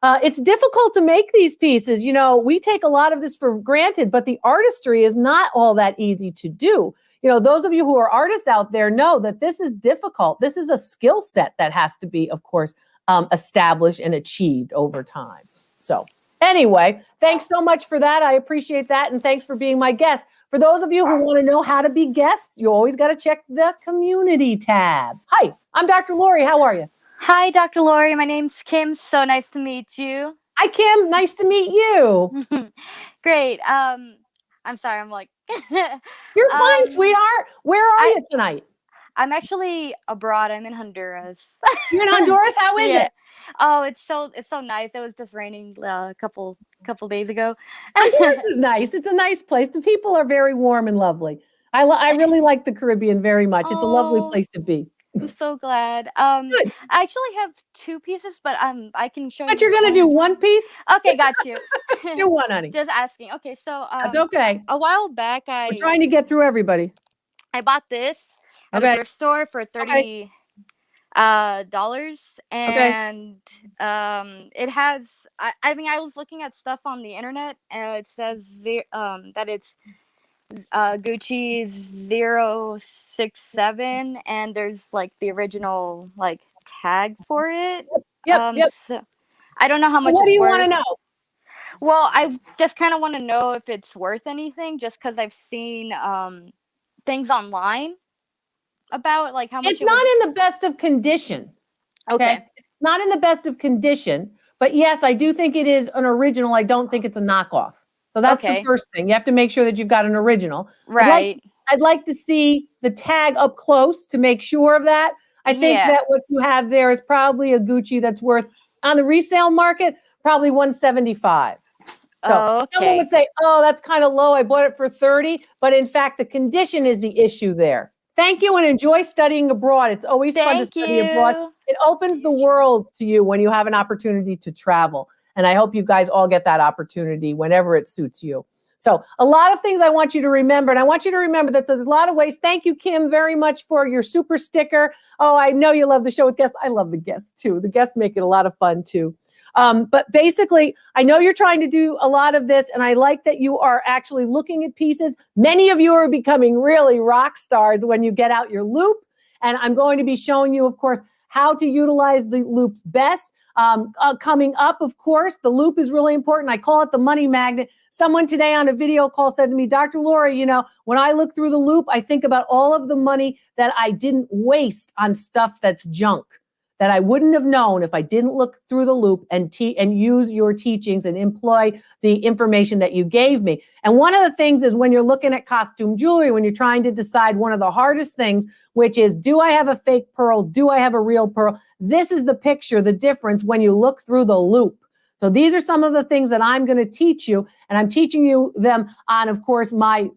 It's difficult to make these pieces. We take a lot of this for granted, but the artistry is not all that easy to do. Those of you who are artists out there know that this is difficult. This is a skill set that has to be, of course, established and achieved over time. So anyway, thanks so much for that. I appreciate that. And thanks for being my guest. For those of you who want to know how to be guests, you always got to check the community tab. Hi, I'm Dr. Lori. How are you? Hi, Dr. Lori. My name's Kim. So nice to meet you. Hi, Kim. Nice to meet you. Great. I'm sorry. I'm like. You're fine, sweetheart. Where are you tonight? I'm actually abroad. I'm in Honduras. You're in Honduras? How is Yeah. it? Oh, it's so nice. It was just raining a couple days ago. Honduras is nice. It's a nice place. The people are very warm and lovely. I really like the Caribbean very much. It's a lovely Oh, place to be. I'm so glad. Good. I actually have 2 pieces, but I can show But you. you're gonna do one piece? Okay, got you. Do one, honey. Just asking. Okay, so That's okay. a while back We're trying to get through everybody. I bought this at Okay. a thrift store for $30 dollars, and it has. I mean, I was looking at stuff on the internet, and it says that it's Gucci 067, and there's like the original like tag for it. Yep. So I don't know how much. What do it's you worth. want to know? Well, I just kind of want to know if it's worth anything, just because I've seen things online about like how much It's not in the best of condition. Okay. It's not in the best of condition, but yes, I do think it is an original. I don't think it's a knockoff. So that's the first thing. You have to make sure that you've got an original. Right. I'd like to see the tag up close to make sure of that. I think that what you have there is probably a Gucci that's worth, on the resale market, probably $175. So someone would say, oh, that's kind of low. I bought it for $30. But in fact, the condition is the issue there. Thank you and enjoy studying abroad. It's always fun to study abroad. It opens the world to you when you have an opportunity to travel. And I hope you guys all get that opportunity whenever it suits you. So a lot of things I want you to remember. And I want you to remember that there's a lot of ways. Thank you, Kim, very much for your super sticker. Oh, I know you love the show with guests. I love the guests too. The guests make it a lot of fun too. But basically, I know you're trying to do a lot of this, and I like that you are actually looking at pieces. Many of you are becoming really rock stars when you get out your loop. And I'm going to be showing you, of course, how to utilize the loops best. Coming up, of course, the loop is really important. I call it the money magnet. Someone today on a video call said to me, Dr. Lori, you know, when I look through the loop, I think about all of the money that I didn't waste on stuff that's junk, that I wouldn't have known if I didn't look through the loop and use your teachings and employ the information that you gave me. And one of the things is when you're looking at costume jewelry, when you're trying to decide one of the hardest things, which is, do I have a fake pearl? Do I have a real pearl? This is the picture, the difference when you look through the loop. So these are some of the things that I'm going to teach you, and I'm teaching you them on, of course, my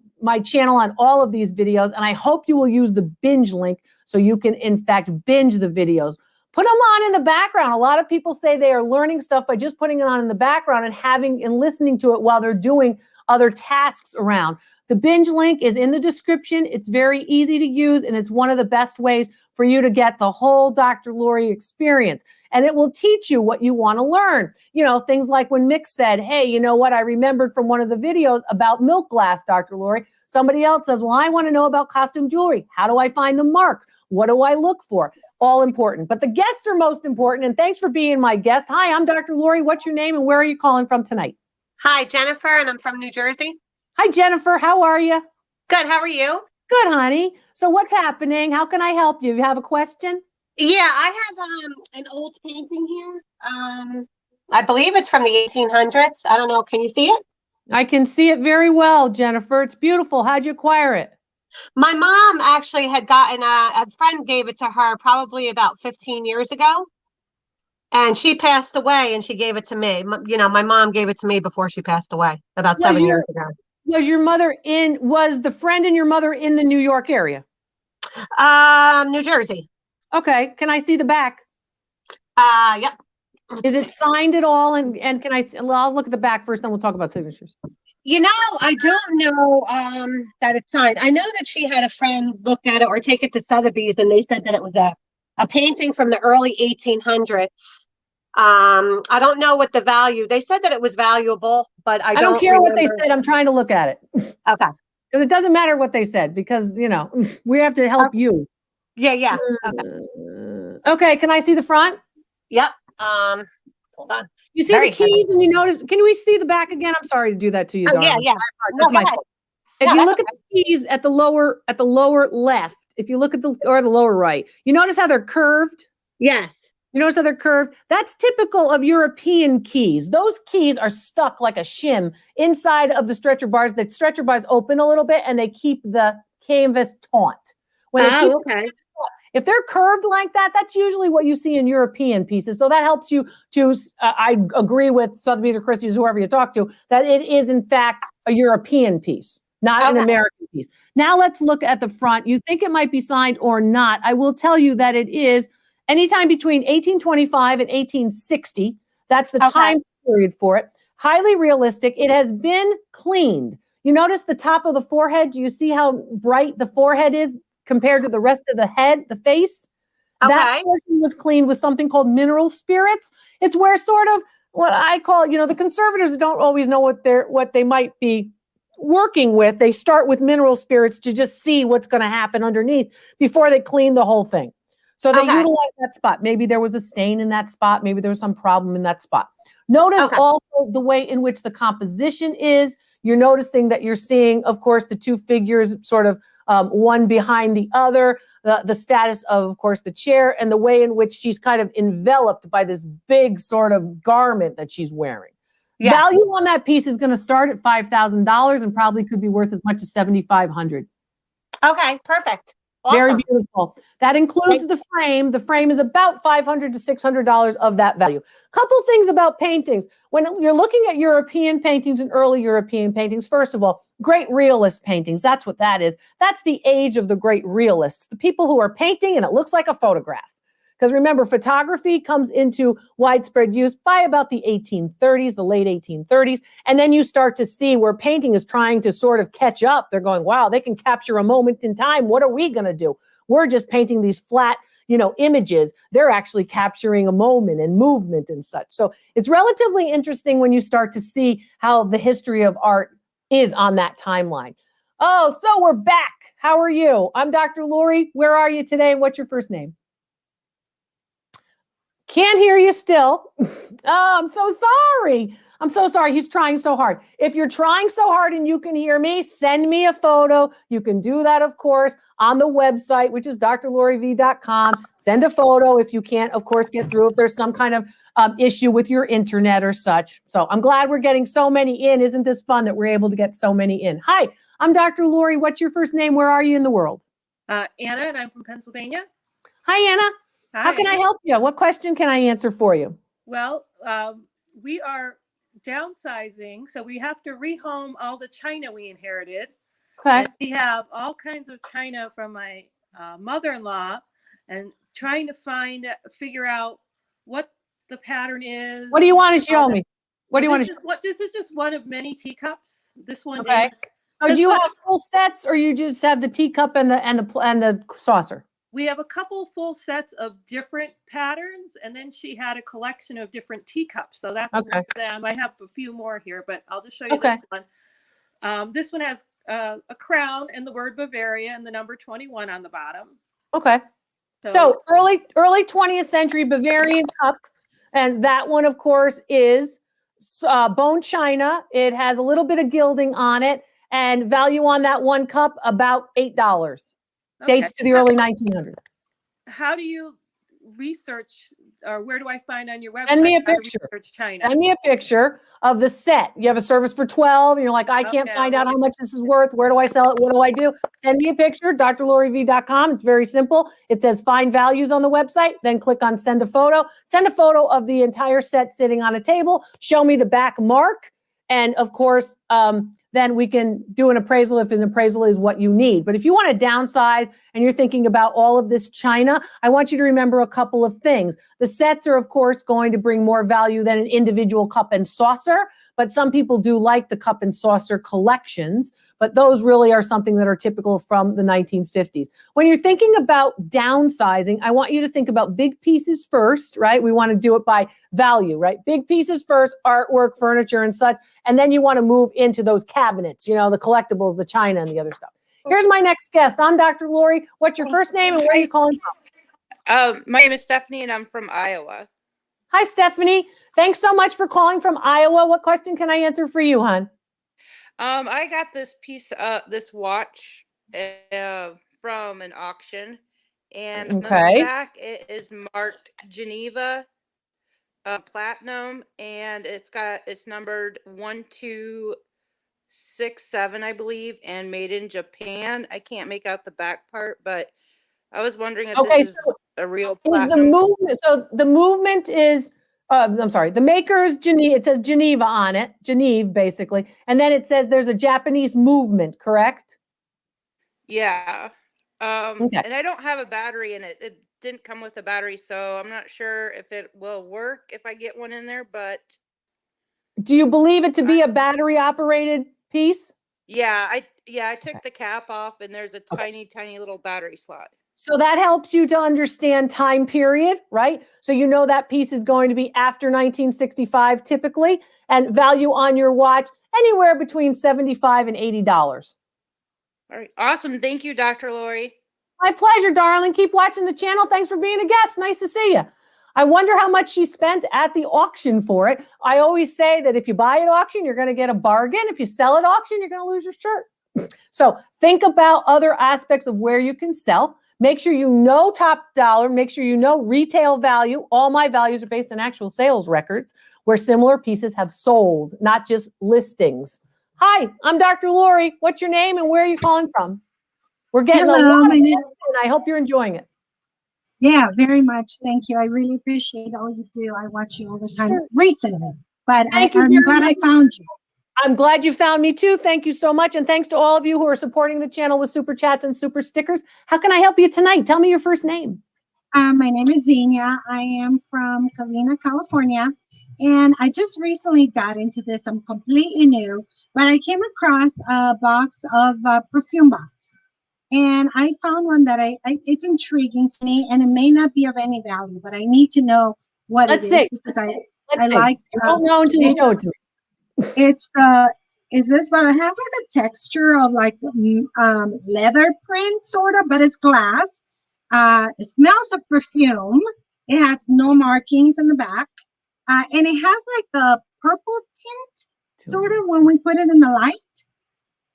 channel on all of these videos. And I hope you will use the binge link so you can, in fact, binge the videos. Put them on in the background. A lot of people say they are learning stuff by just putting it on in the background and listening to it while they're doing other tasks around. The binge link is in the description. It's very easy to use, and it's one of the best ways for you to get the whole Dr. Lori experience. And it will teach you what you want to learn. You know, things like when Mick said, hey, you know what? I remembered from one of the videos about milk glass, Dr. Lori. Somebody else says, well, I want to know about costume jewelry. How do I find the marks? What do I look for? All important. But the guests are most important. And thanks for being my guest. Hi, I'm Dr. Lori. What's your name and where are you calling from tonight? Hi, Jennifer, and I'm from New Jersey. Hi, Jennifer. How are you? Good. How are you? Good, honey. So what's happening? How can I help you? You have a question? Yeah, I have an old painting here. I believe it's from the 1800s. I don't know. Can you see it? I can see it very well, Jennifer. It's beautiful. How'd you acquire it? My mom actually had gotten a friend gave it to her probably about 15 years ago. And she passed away and she gave it to me. You know, my mom gave it to me before she passed away about 7 years ago. Was the friend and your mother in the New York area? New Jersey. Okay. Can I see the back? Yep. Is it signed at all? And can I'll look at the back first, then we'll talk about signatures. You know, I don't know that it's signed. I know that she had a friend look at it or take it to Sotheby's, and they said that it was a painting from the early 1800s. I don't know what the value. They said that it was valuable, but I don't care what they said. I'm trying to look at it. Okay. Because it doesn't matter what they said, because, you know, we have to help you. Yeah. Okay. Can I see the front? Yep. Hold on. You see the keys and you notice, can we see the back again? I'm sorry to do that to you, darling. Yeah. That's my fault. If you look at the keys at the lower left, if you look at the lower right, you notice how they're curved? Yes. You notice how they're curved? That's typical of European keys. Those keys are stuck like a shim inside of the stretcher bars. The stretcher bars open a little bit and they keep the canvas taut. When they keep the canvas If they're curved like that, that's usually what you see in European pieces. So that helps you choose. I agree with Sotheby's or Christie's, whoever you talk to, that it is in fact a European piece, not an American piece. Now let's look at the front. You think it might be signed or not. I will tell you that it is anytime between 1825 and 1860. That's the time period for it. Highly realistic. It has been cleaned. You notice the top of the forehead. Do you see how bright the forehead is compared to the rest of the head, the face? That portion was cleaned with something called mineral spirits. It's where sort of what I call, the conservators don't always know what they might be working with. They start with mineral spirits to just see what's going to happen underneath before they clean the whole thing. So they utilize that spot. Maybe there was a stain in that spot. Maybe there was some problem in that spot. Notice also the way in which the composition is. You're noticing that you're seeing, of course, the two figures sort of one behind the other, the status of course, the chair, and the way in which she's kind of enveloped by this big sort of garment that she's wearing. Yes. Value on that piece is going to start at $5,000 and probably could be worth as much as $7,500. Okay, perfect. Awesome. Very beautiful. That includes the frame. The frame is about $500 to $600 of that value. Couple things about paintings. When you're looking at European paintings and early European paintings, first of all, great realist paintings. That's what that is. That's the age of the great realists, the people who are painting and it looks like a photograph. Because remember, photography comes into widespread use by about the 1830s, the late 1830s. And then you start to see where painting is trying to sort of catch up. They're going, wow, they can capture a moment in time. What are we going to do? We're just painting these flat, images. They're actually capturing a moment and movement and such. So it's relatively interesting when you start to see how the history of art is on that timeline. Oh, so we're back. How are you? I'm Dr. Lori. Where are you today? What's your first name? Can't hear you still. Oh, I'm so sorry. I'm so sorry. He's trying so hard. If you're trying so hard and you can hear me, send me a photo. You can do that, of course, on the website, which is drloriv.com. Send a photo if you can't, of course, get through, if there's some kind of issue with your internet or such. So I'm glad we're getting so many in. Isn't this fun that we're able to get so many in? Hi, I'm Dr. Lori. What's your first name? Where are you in the world? Anna, and I'm from Pennsylvania. Hi, Anna. Hi. How can I help you? What question can I answer for you? Well, we are downsizing, so we have to rehome all the china we inherited. Okay. And we have all kinds of china from my mother-in-law, and trying to figure out what the pattern is. What do you want to show me? What do you want to? This is just one of many teacups. This one. Okay. So do you have full sets, or you just have the teacup and the saucer? We have a couple full sets of different patterns, and then she had a collection of different teacups. So that's one of them. I have a few more here, but I'll just show you this one. This one has a crown and the word Bavaria and the number 21 on the bottom. Okay. So early 20th century Bavarian cup, and that one, of course, is bone china. It has a little bit of gilding on it, and value on that one cup about $8. Dates to the early 1900s. How do you research, or where do I find on your website? Send me a picture. China? Send me a picture of the set. You have a service for 12, and you're like, I can't find out how much this is worth. Where do I sell it? What do I do? Send me a picture, drloriv.com. It's very simple. It says find values on the website. Then click on send a photo. Send a photo of the entire set sitting on a table. Show me the back mark. And of course, then we can do an appraisal if an appraisal is what you need. But if you want to downsize and you're thinking about all of this china, I want you to remember a couple of things. The sets are, of course, going to bring more value than an individual cup and saucer, but some people do like the cup and saucer collections, but those really are something that are typical from the 1950s. When you're thinking about downsizing, I want you to think about big pieces first, right? We want to do it by value, right? Big pieces first, artwork, furniture, and such, and then you want to move into those cabinets, the collectibles, the china, and the other stuff. Here's my next guest. I'm Dr. Lori. What's your first name and where are you calling from? My name is Stephanie and I'm from Iowa. Hi, Stephanie. Thanks so much for calling from Iowa. What question can I answer for you, hon? I got this piece, this watch from an auction, and on the back it is marked Geneva platinum, and it's numbered 1267, I believe, and made in Japan. I can't make out the back part, but I was wondering if Okay, this is so a real is the platinum. movement, so the movement is, I'm sorry, the maker is Geneva, it says Geneva on it, Geneve, basically. And then it says there's a Japanese movement, correct? Yeah. Okay. And I don't have a battery in it. It didn't come with a battery, so I'm not sure if it will work if I get one in there, but Do you believe it to be a battery operated piece? yeah, I took the cap off and there's a tiny, tiny little battery slot. So that helps you to understand time period, right? So you know that piece is going to be after 1965 typically, and value on your watch anywhere between $75 and $80. All right. Awesome. Thank you, Dr. Lori. My pleasure, darling. Keep watching the channel. Thanks for being a guest. Nice to see you. I wonder how much she spent at the auction for it. I always say that if you buy at auction, you're going to get a bargain. If you sell at auction, you're going to lose your shirt. So think about other aspects of where you can sell. Make sure you know top dollar. Make sure you know retail value. All my values are based on actual sales records where similar pieces have sold, not just listings. Hi, I'm Dr. Lori. What's your name and where are you calling from? We're getting a lot of my name. and I hope you're enjoying it. Yeah, very much. Thank you. I really appreciate all you do. I watch you all the time recently, but I'm glad I found you. I'm glad you found me too. Thank you so much. And thanks to all of you who are supporting the channel with super chats and super stickers. How can I help you tonight? Tell me your first name. My name is Xenia. I am from Covina, California, and I just recently got into this. I'm completely new, but I came across a box of perfume box. And I found one that it's intriguing to me, and it may not be of any value, but I need to know what it is because I like. I don't know until you show it to me. It's is this? But it has like a texture of like leather print, sort of, but it's glass. It smells of perfume. It has no markings in the back, and it has like a purple tint, sort of, when we put it in the light.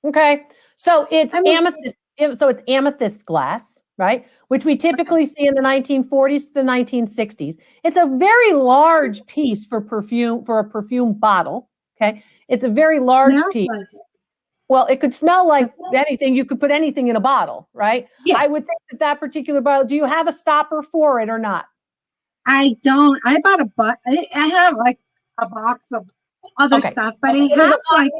Okay, so it's amethyst. So it's amethyst glass, right? Which we typically see in the 1940s to the 1960s. It's a very large piece for perfume, for a perfume bottle. Okay, it's a very large piece. Like it. Well, it could smell like anything. You could put anything in a bottle, right? Yes. I would think that particular bottle. Do you have a stopper for it or not? I don't. I bought I have like a box of other stuff, but it There's has like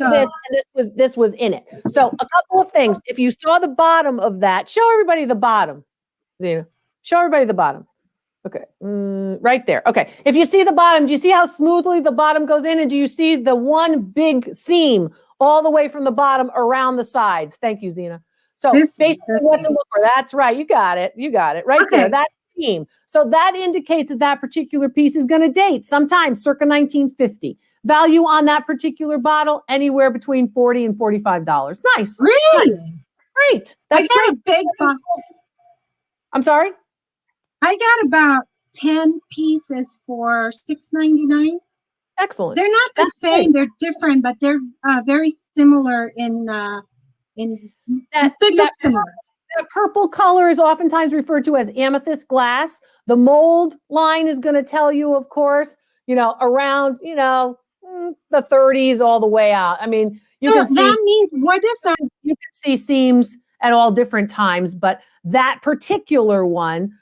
this was in it. So a couple of things. If you saw the bottom of that, show everybody the bottom. Zena, show everybody the bottom. Okay, right there. Okay, if you see the bottom, do you see how smoothly the bottom goes in, and do you see the one big seam all the way from the bottom around the sides? Thank you, Zena. So basically, what to look for. That's right. You got it. You got it right there. That seam. So that indicates that that particular piece is going to date sometime circa 1950. Value on that particular bottle anywhere between $40 and $45. Nice. Really? Nice. Great. That's I got great. a big box. I'm sorry? I got about 10 pieces for $6.99. Excellent. They're not the same. They're different, but they're very similar in just they look similar. That purple color is oftentimes referred to as amethyst glass. The mold line is going to tell you, of course, around, the 30s all the way out. I mean, you can see. That means, what is that? You can see seams at all different times, but that particular one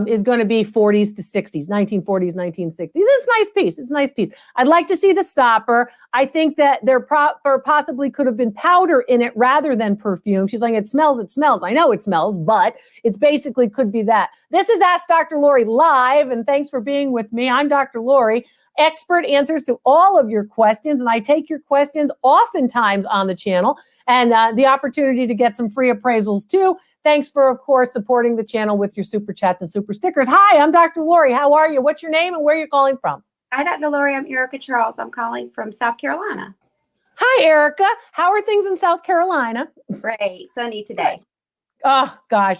is going to be 40s to 60s, 1940s, 1960s. It's a nice piece. It's a nice piece. I'd like to see the stopper. I think that there possibly could have been powder in it rather than perfume. She's like, it smells. I know it smells, but it's basically could be that. This is Ask Dr. Lori live, and thanks for being with me. I'm Dr. Lori. Expert answers to all of your questions, and I take your questions oftentimes on the channel, and the opportunity to get some free appraisals too. Thanks for, of course, supporting the channel with your super chats and super stickers. Hi, I'm Dr. Lori. How are you? What's your name and where are you calling from? Hi, Dr. Lori. I'm Erica Charles. I'm calling from South Carolina. Hi, Erica. How are things in South Carolina? Great. Sunny today. Oh, gosh.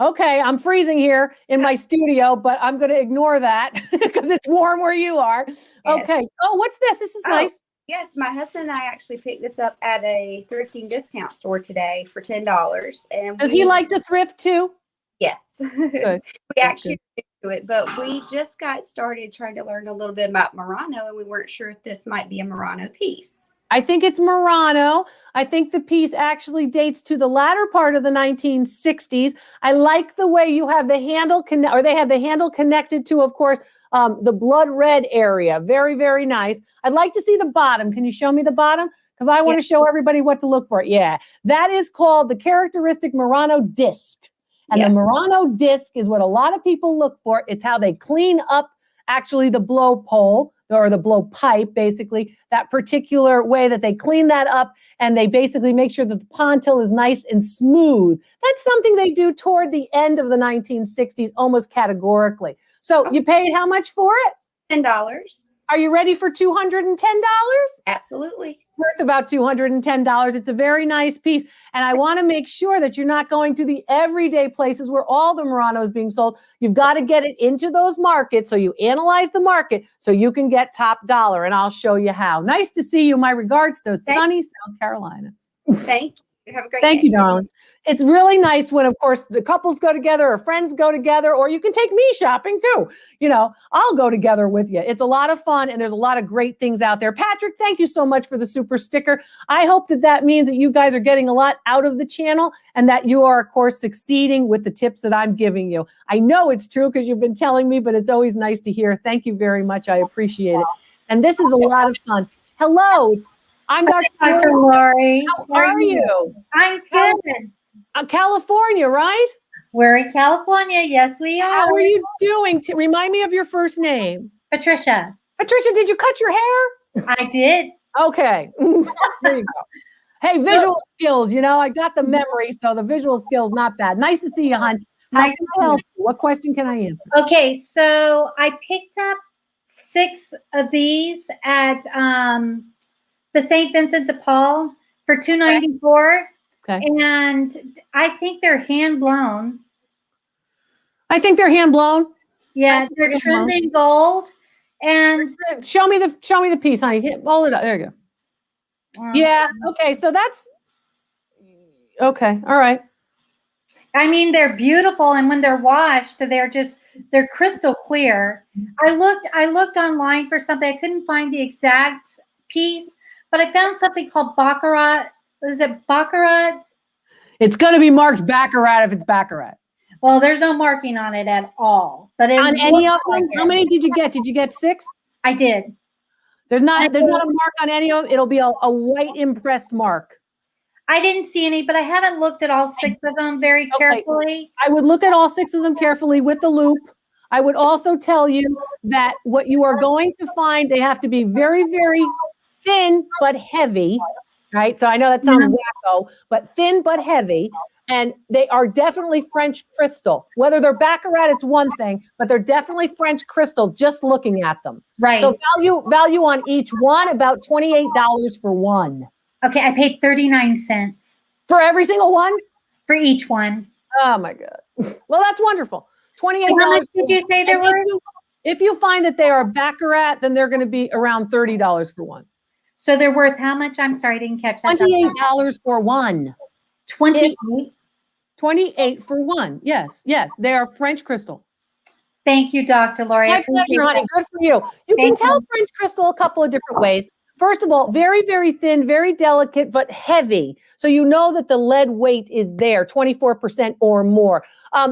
Okay, I'm freezing here in my studio, but I'm going to ignore that because it's warm where you are. Yes. Okay. Oh, what's this? This is nice. Yes, my husband and I actually picked this up at a thrifting discount store today for $10. And does he like to thrift too? Yes. Good. We actually do it, but we just got started trying to learn a little bit about Murano, and we weren't sure if this might be a Murano piece. I think it's Murano. I think the piece actually dates to the latter part of the 1960s. I like the way you have the handle they have the handle connected to, of course, the blood red area. Very, very nice. I'd like to see the bottom. Can you show me the bottom? Because I want to show everybody what to look for. Yeah, that is called the characteristic Murano disc. And the Murano disc is what a lot of people look for. It's how they clean up actually the blow pole or the blow pipe, basically, that particular way that they clean that up, and they basically make sure that the pontil is nice and smooth. That's something they do toward the end of the 1960s, almost categorically. So you paid how much for it? $10. Are you ready for $210? Absolutely. Worth about $210. It's a very nice piece. And I want to make sure that you're not going to the everyday places where all the Murano is being sold. You've got to get it into those markets. So you analyze the market so you can get top dollar. And I'll show you how. Nice to see you. My regards to sunny South Carolina. Thank you. Have a great Thank day. you, darling. It's really nice when, of course, the couples go together or friends go together, or you can take me shopping too. You know, I'll go together with you. It's a lot of fun, and there's a lot of great things out there. Patrick, thank you so much for the super sticker. I hope that that means that you guys are getting a lot out of the channel and that you are, of course, succeeding with the tips that I'm giving you. I know it's true because you've been telling me, but it's always nice to hear. Thank you very much. I appreciate it. And this is a lot of fun. Hello, I'm Dr. Lori. How are you? I'm good. California, right? We're in California. Yes, we are. How are you doing? Remind me of your first name. Patricia. Patricia, did you cut your hair? I did. Okay. There you go. Hey, visual skills, you know, I got the memory, so the visual skills, not bad. Nice to see you, hon. How Nice can I help you? What question can I answer? Okay, so I picked up 6 of these at the St. Vincent de Paul for $2.94. Okay. And I think they're hand blown. I think they're hand blown. Yeah, they're trimmed in gold. And show me the piece, honey. Hold it up. There you go. Yeah. Okay. So that's okay. All right. I mean, they're beautiful, and when they're washed, they're crystal clear. I looked online for something. I couldn't find the exact piece, but I found something called baccarat. Is it baccarat? It's going to be marked baccarat if it's baccarat. Well, there's no marking on it at all. But on any of them, how many did you get? Did you get 6? I did. There's not a mark on any of them. It'll be a white impressed mark. I didn't see any, but I haven't looked at all 6 of them very carefully. I would look at all 6 of them carefully with the loop. I would also tell you that what you are going to find, they have to be very, very thin but heavy, right? So I know that sounds wacko, but thin but heavy. And they are definitely French crystal. Whether they're baccarat, it's one thing, but they're definitely French crystal just looking at them. Right. So value on each one, about $28 for one. Okay, I paid 39 cents. For every single one? For each one. Oh my God. Well, that's wonderful. $28. So how much did you say there were? If you find that they are baccarat, then they're going to be around $30 for one. So they're worth how much? I'm sorry, I didn't catch that. $28 for one. 28? 28 for one. Yes, yes. They are French crystal. Thank you, Dr. Lori. My pleasure, honey. Good for you. You can tell French crystal a couple of different ways. First of all, very, very thin, very delicate, but heavy. So you know that the lead weight is there, 24% or more.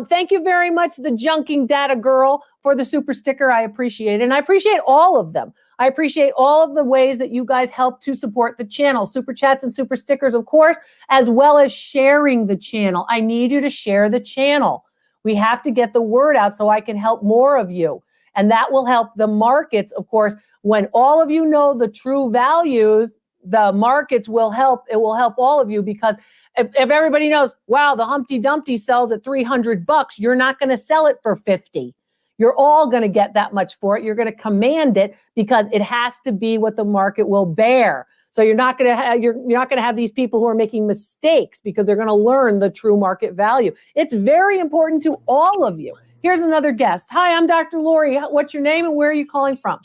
Thank you very much, the Junking Data Girl, for the super sticker. I appreciate it. And I appreciate all of them. I appreciate all of the ways that you guys help to support the channel. Super chats and super stickers, of course, as well as sharing the channel. I need you to share the channel. We have to get the word out so I can help more of you. And that will help the markets, of course. When all of you know the true values, the markets will help. It will help all of you, because if everybody knows, wow, the Humpty Dumpty sells at $300, you're not going to sell it for 50. You're all going to get that much for it. You're going to command it because it has to be what the market will bear. So you're not going to have you're not going to have these people who are making mistakes, because they're going to learn the true market value. It's very important to all of you. Here's another guest. Hi, I'm Dr. Lori. What's your name and where are you calling from?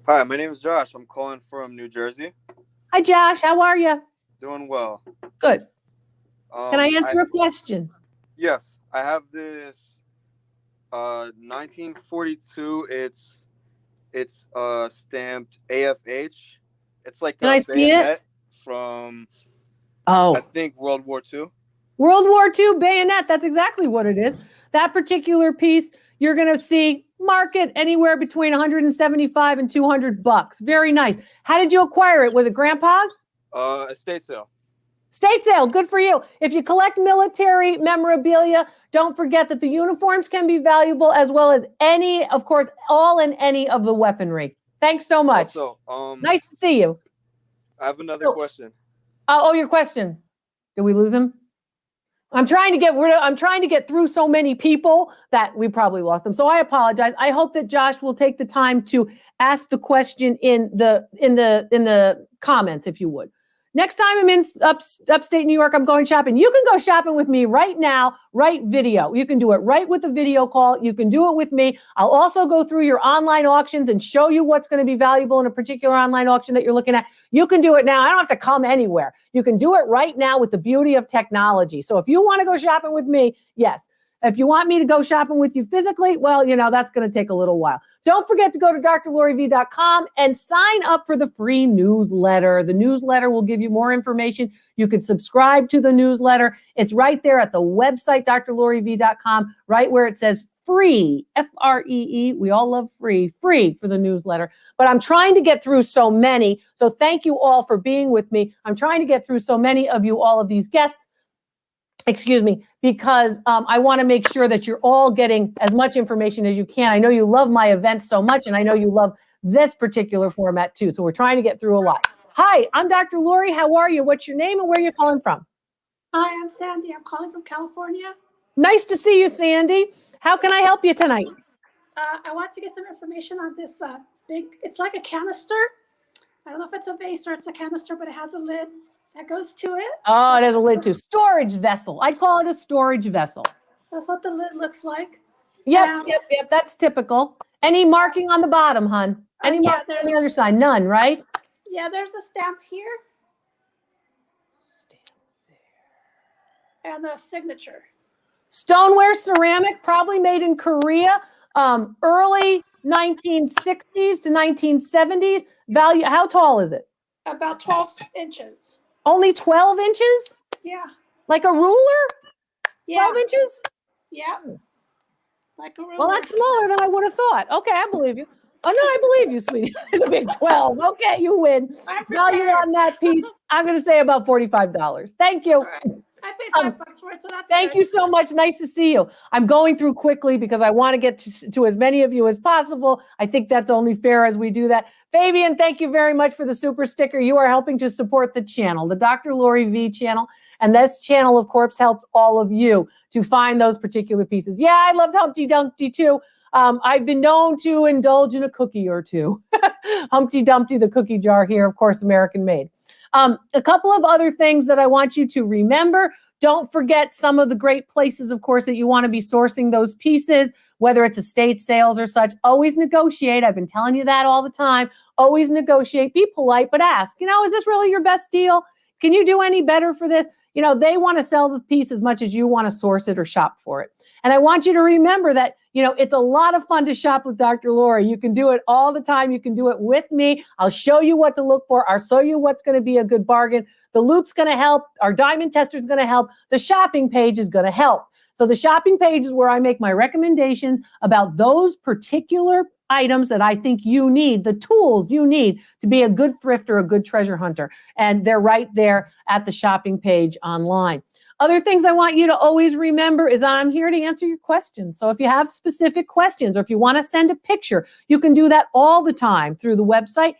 Hi, my name is Josh. I'm calling from New Jersey. Hi, Josh. How are you? Doing well. Good. Can I answer a question? Yes. I have this 1942. It's stamped AFH. It's like Can I see it? from, Oh, I think, World War II. World War II bayonet. That's exactly what it is. That particular piece, you're going to see market anywhere between 175 and $200. Very nice. How did you acquire it? Was it grandpa's? Estate sale. State sale, good for you. If you collect military memorabilia, don't forget that the uniforms can be valuable as well as any, of course, all and any of the weaponry. Thanks so much. Also, nice to see you. I have another question. Oh, your question. Did we lose him? I'm trying to get through so many people that we probably lost them. So I apologize. I hope that Josh will take the time to ask the question in the comments, if you would. Next time I'm in upstate New York, I'm going shopping. You can go shopping with me right now, right video. You can do it right with a video call. You can do it with me. I'll also go through your online auctions and show you what's going to be valuable in a particular online auction that you're looking at. You can do it now. I don't have to come anywhere. You can do it right now with the beauty of technology. So if you want to go shopping with me, yes. If you want me to go shopping with you physically, well, that's going to take a little while. Don't forget to go to drloriv.com and sign up for the free newsletter. The newsletter will give you more information. You could subscribe to the newsletter. It's right there at the website, drloriv.com, right where it says free, F-R-E-E. We all love free for the newsletter. But I'm trying to get through so many. So thank you all for being with me. I'm trying to get through so many of you, all of these guests. Excuse me, because I want to make sure that you're all getting as much information as you can. I know you love my events so much, and I know you love this particular format too. So we're trying to get through a lot. Hi, I'm Dr. Lori. How are you? What's your name and where are you calling from? Hi, I'm Sandy. I'm calling from California. Nice to see you, Sandy. How can I help you tonight? I want to get some information on this it's like a canister. I don't know if it's a vase or it's a canister, but it has a lid that goes to it. Oh, it has a lid too. Storage vessel. I call it a storage vessel. That's what the lid looks like. Yep. That's typical. Any marking on the bottom, hon? Any marking on the other side? None, right? Yeah, there's a stamp here. And a signature. Stoneware ceramic, probably made in Korea, early 1960s to 1970s. Value, how tall is it? About 12 inches. Only 12 inches? Yeah. Like a ruler? Yeah. 12 inches? Yeah. Like a ruler. Well, that's smaller than I would have thought. Okay, I believe you. Oh, no, I believe you, sweetie. There's a big 12. Okay, you win. Value on that piece, I'm going to say about $45. Thank you. I paid $5 for it, so that's Thank you so much. Nice to see you. I'm going through quickly because I want to get to as many of you as possible. I think that's only fair as we do that. Fabian, thank you very much for the super sticker. You are helping to support the channel, the Dr. Lori V channel. And this channel, of course, helps all of you to find those particular pieces. Yeah, I loved Humpty Dumpty too. I've been known to indulge in a cookie or two. Humpty Dumpty, the cookie jar here, of course, American made. A couple of other things that I want you to remember. Don't forget some of the great places, of course, that you want to be sourcing those pieces, whether it's estate sales or such. Always negotiate. I've been telling you that all the time. Always negotiate. Be polite, but ask, is this really your best deal? Can you do any better for this? They want to sell the piece as much as you want to source it or shop for it. And I want you to remember that, it's a lot of fun to shop with Dr. Lori. You can do it all the time. You can do it with me. I'll show you what to look for. I'll show you what's going to be a good bargain. The loop's going to help. Our diamond tester is going to help. The shopping page is going to help. So the shopping page is where I make my recommendations about those particular items that I think you need, the tools you need to be a good thrifter, a good treasure hunter. And they're right there at the shopping page online. Other things I want you to always remember is I'm here to answer your questions. So if you have specific questions or if you want to send a picture, you can do that all the time through the website.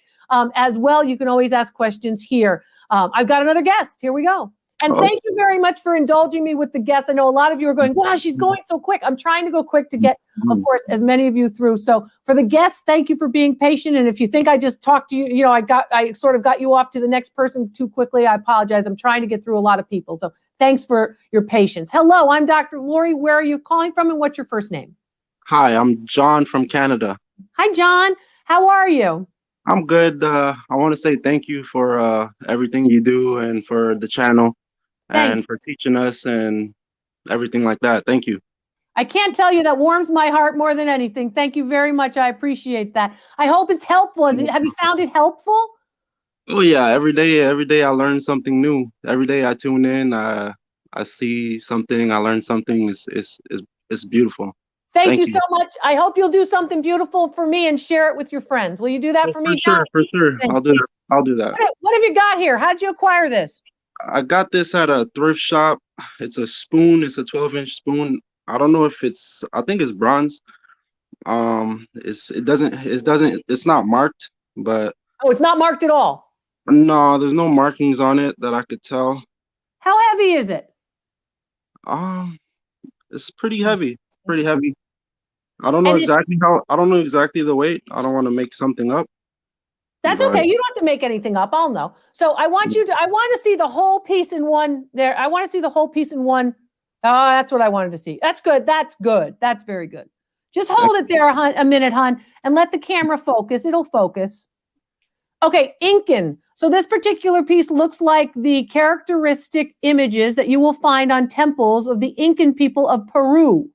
As well, you can always ask questions here. I've got another guest. Here we go. And thank you very much for indulging me with the guests. I know a lot of you are going, wow, she's going so quick. I'm trying to go quick to get, of course, as many of you through. So for the guests, thank you for being patient. And if you think I just talked to you, I sort of got you off to the next person too quickly, I apologize. I'm trying to get through a lot of people. So thanks for your patience. Hello, I'm Dr. Lori. Where are you calling from and what's your first name? Hi, I'm John from Canada. Hi, John. How are you? I'm good. I want to say thank you for everything you do and for the channel and for teaching us and everything like that. Thank you. I can't tell you, that warms my heart more than anything. Thank you very much. I appreciate that. I hope it's helpful. Have you found it helpful? Oh yeah, every day I learn something new. Every day I tune in, I see something, I learn something. It's beautiful. Thank Thank you you. so much. I hope you'll do something beautiful for me and share it with your friends. Will you do that for me, John? For sure. Thank I'll do you. that. I'll do that. What have you got here? How did you acquire this? I got this at a thrift shop. It's a spoon. It's a 12-inch spoon. I don't know if I think it's bronze. It's not marked, but Oh, it's not marked at all. no, there's no markings on it that I could tell. How heavy is it? It's pretty heavy. It's pretty heavy. I don't know And I don't know exactly the weight. I don't want to make something up. That's but okay. You don't have to make anything up. I'll know. So I want to see the whole piece in one there. I want to see the whole piece in one. Oh, that's what I wanted to see. That's good. That's good. That's very good. Just hold it there a minute, hon, and let the camera focus. It'll focus. Okay, Incan. So this particular piece looks like the characteristic images that you will find on temples of the Incan people of Peru.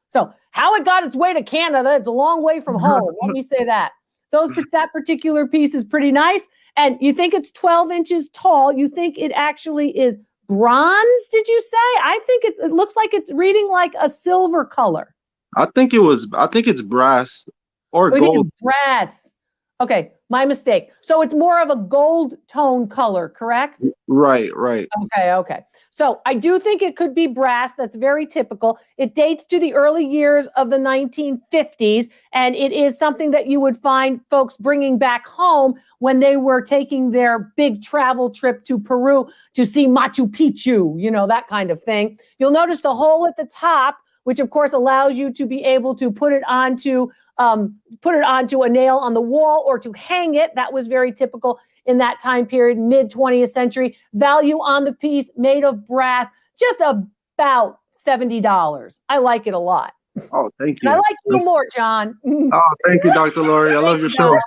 So how it got its way to Canada, it's a long way from home. Let me say that. That particular piece is pretty nice. And you think it's 12 inches tall. You think it actually is bronze, did you say? I think it looks like it's reading like a silver color. I think it's brass or I think gold. it's brass. Okay, my mistake. So it's more of a gold tone color, correct? Right. Okay. So I do think it could be brass. That's very typical. It dates to the early years of the 1950s, and it is something that you would find folks bringing back home when they were taking their big travel trip to Peru to see Machu Picchu, that kind of thing. You'll notice the hole at the top, which of course allows you to be able to put it onto a nail on the wall or to hang it. That was very typical in that time period, mid 20th century. Value on the piece made of brass, just about $70. I like it a lot. Oh, thank And you. I like you more, John. Oh, thank you, Dr. Lori. I love your show.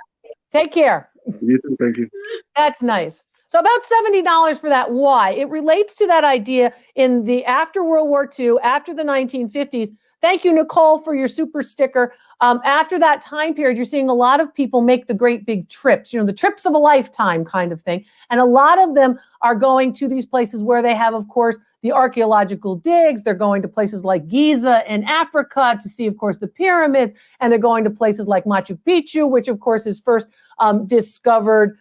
Take care. You too. Thank you. That's nice. So about $70 for that. Why? It relates to that idea in the after World War II, after the 1950s. Thank you, Nicole, for your super sticker. After that time period, you're seeing a lot of people make the great big trips, the trips of a lifetime kind of thing. And a lot of them are going to these places where they have, of course, the archaeological digs. They're going to places like Giza in Africa to see, of course, the pyramids. And they're going to places like Machu Picchu, which, of course, is first discovered,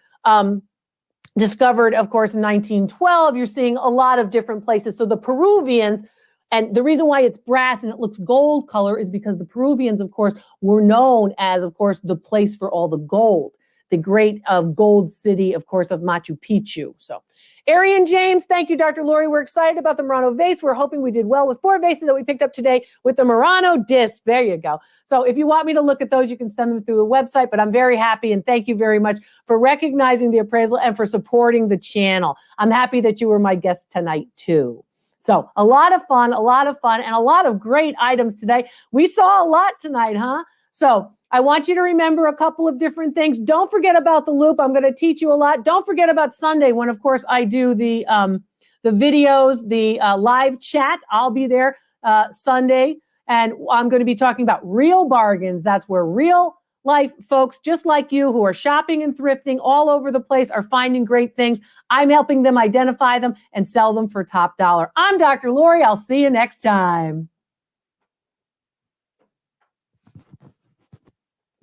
of course, in 1912. You're seeing a lot of different places. So the Peruvians, and the reason why it's brass and it looks gold color is because the Peruvians, of course, were known as, of course, the place for all the gold, the great gold city, of course, of Machu Picchu. So Arian James, thank you, Dr. Lori. We're excited about the Murano vase. We're hoping we did well with 4 vases that we picked up today with the Murano disc. There you go. So if you want me to look at those, you can send them through the website, but I'm very happy and thank you very much for recognizing the appraisal and for supporting the channel. I'm happy that you were my guest tonight too. So a lot of fun, and a lot of great items today. We saw a lot tonight, huh? So I want you to remember a couple of different things. Don't forget about the loop. I'm going to teach you a lot. Don't forget about Sunday when, of course, I do the videos, the live chat. I'll be there Sunday, and I'm going to be talking about real bargains. That's where real life folks just like you who are shopping and thrifting all over the place are finding great things. I'm helping them identify them and sell them for top dollar. I'm Dr. Lori. I'll see you next time.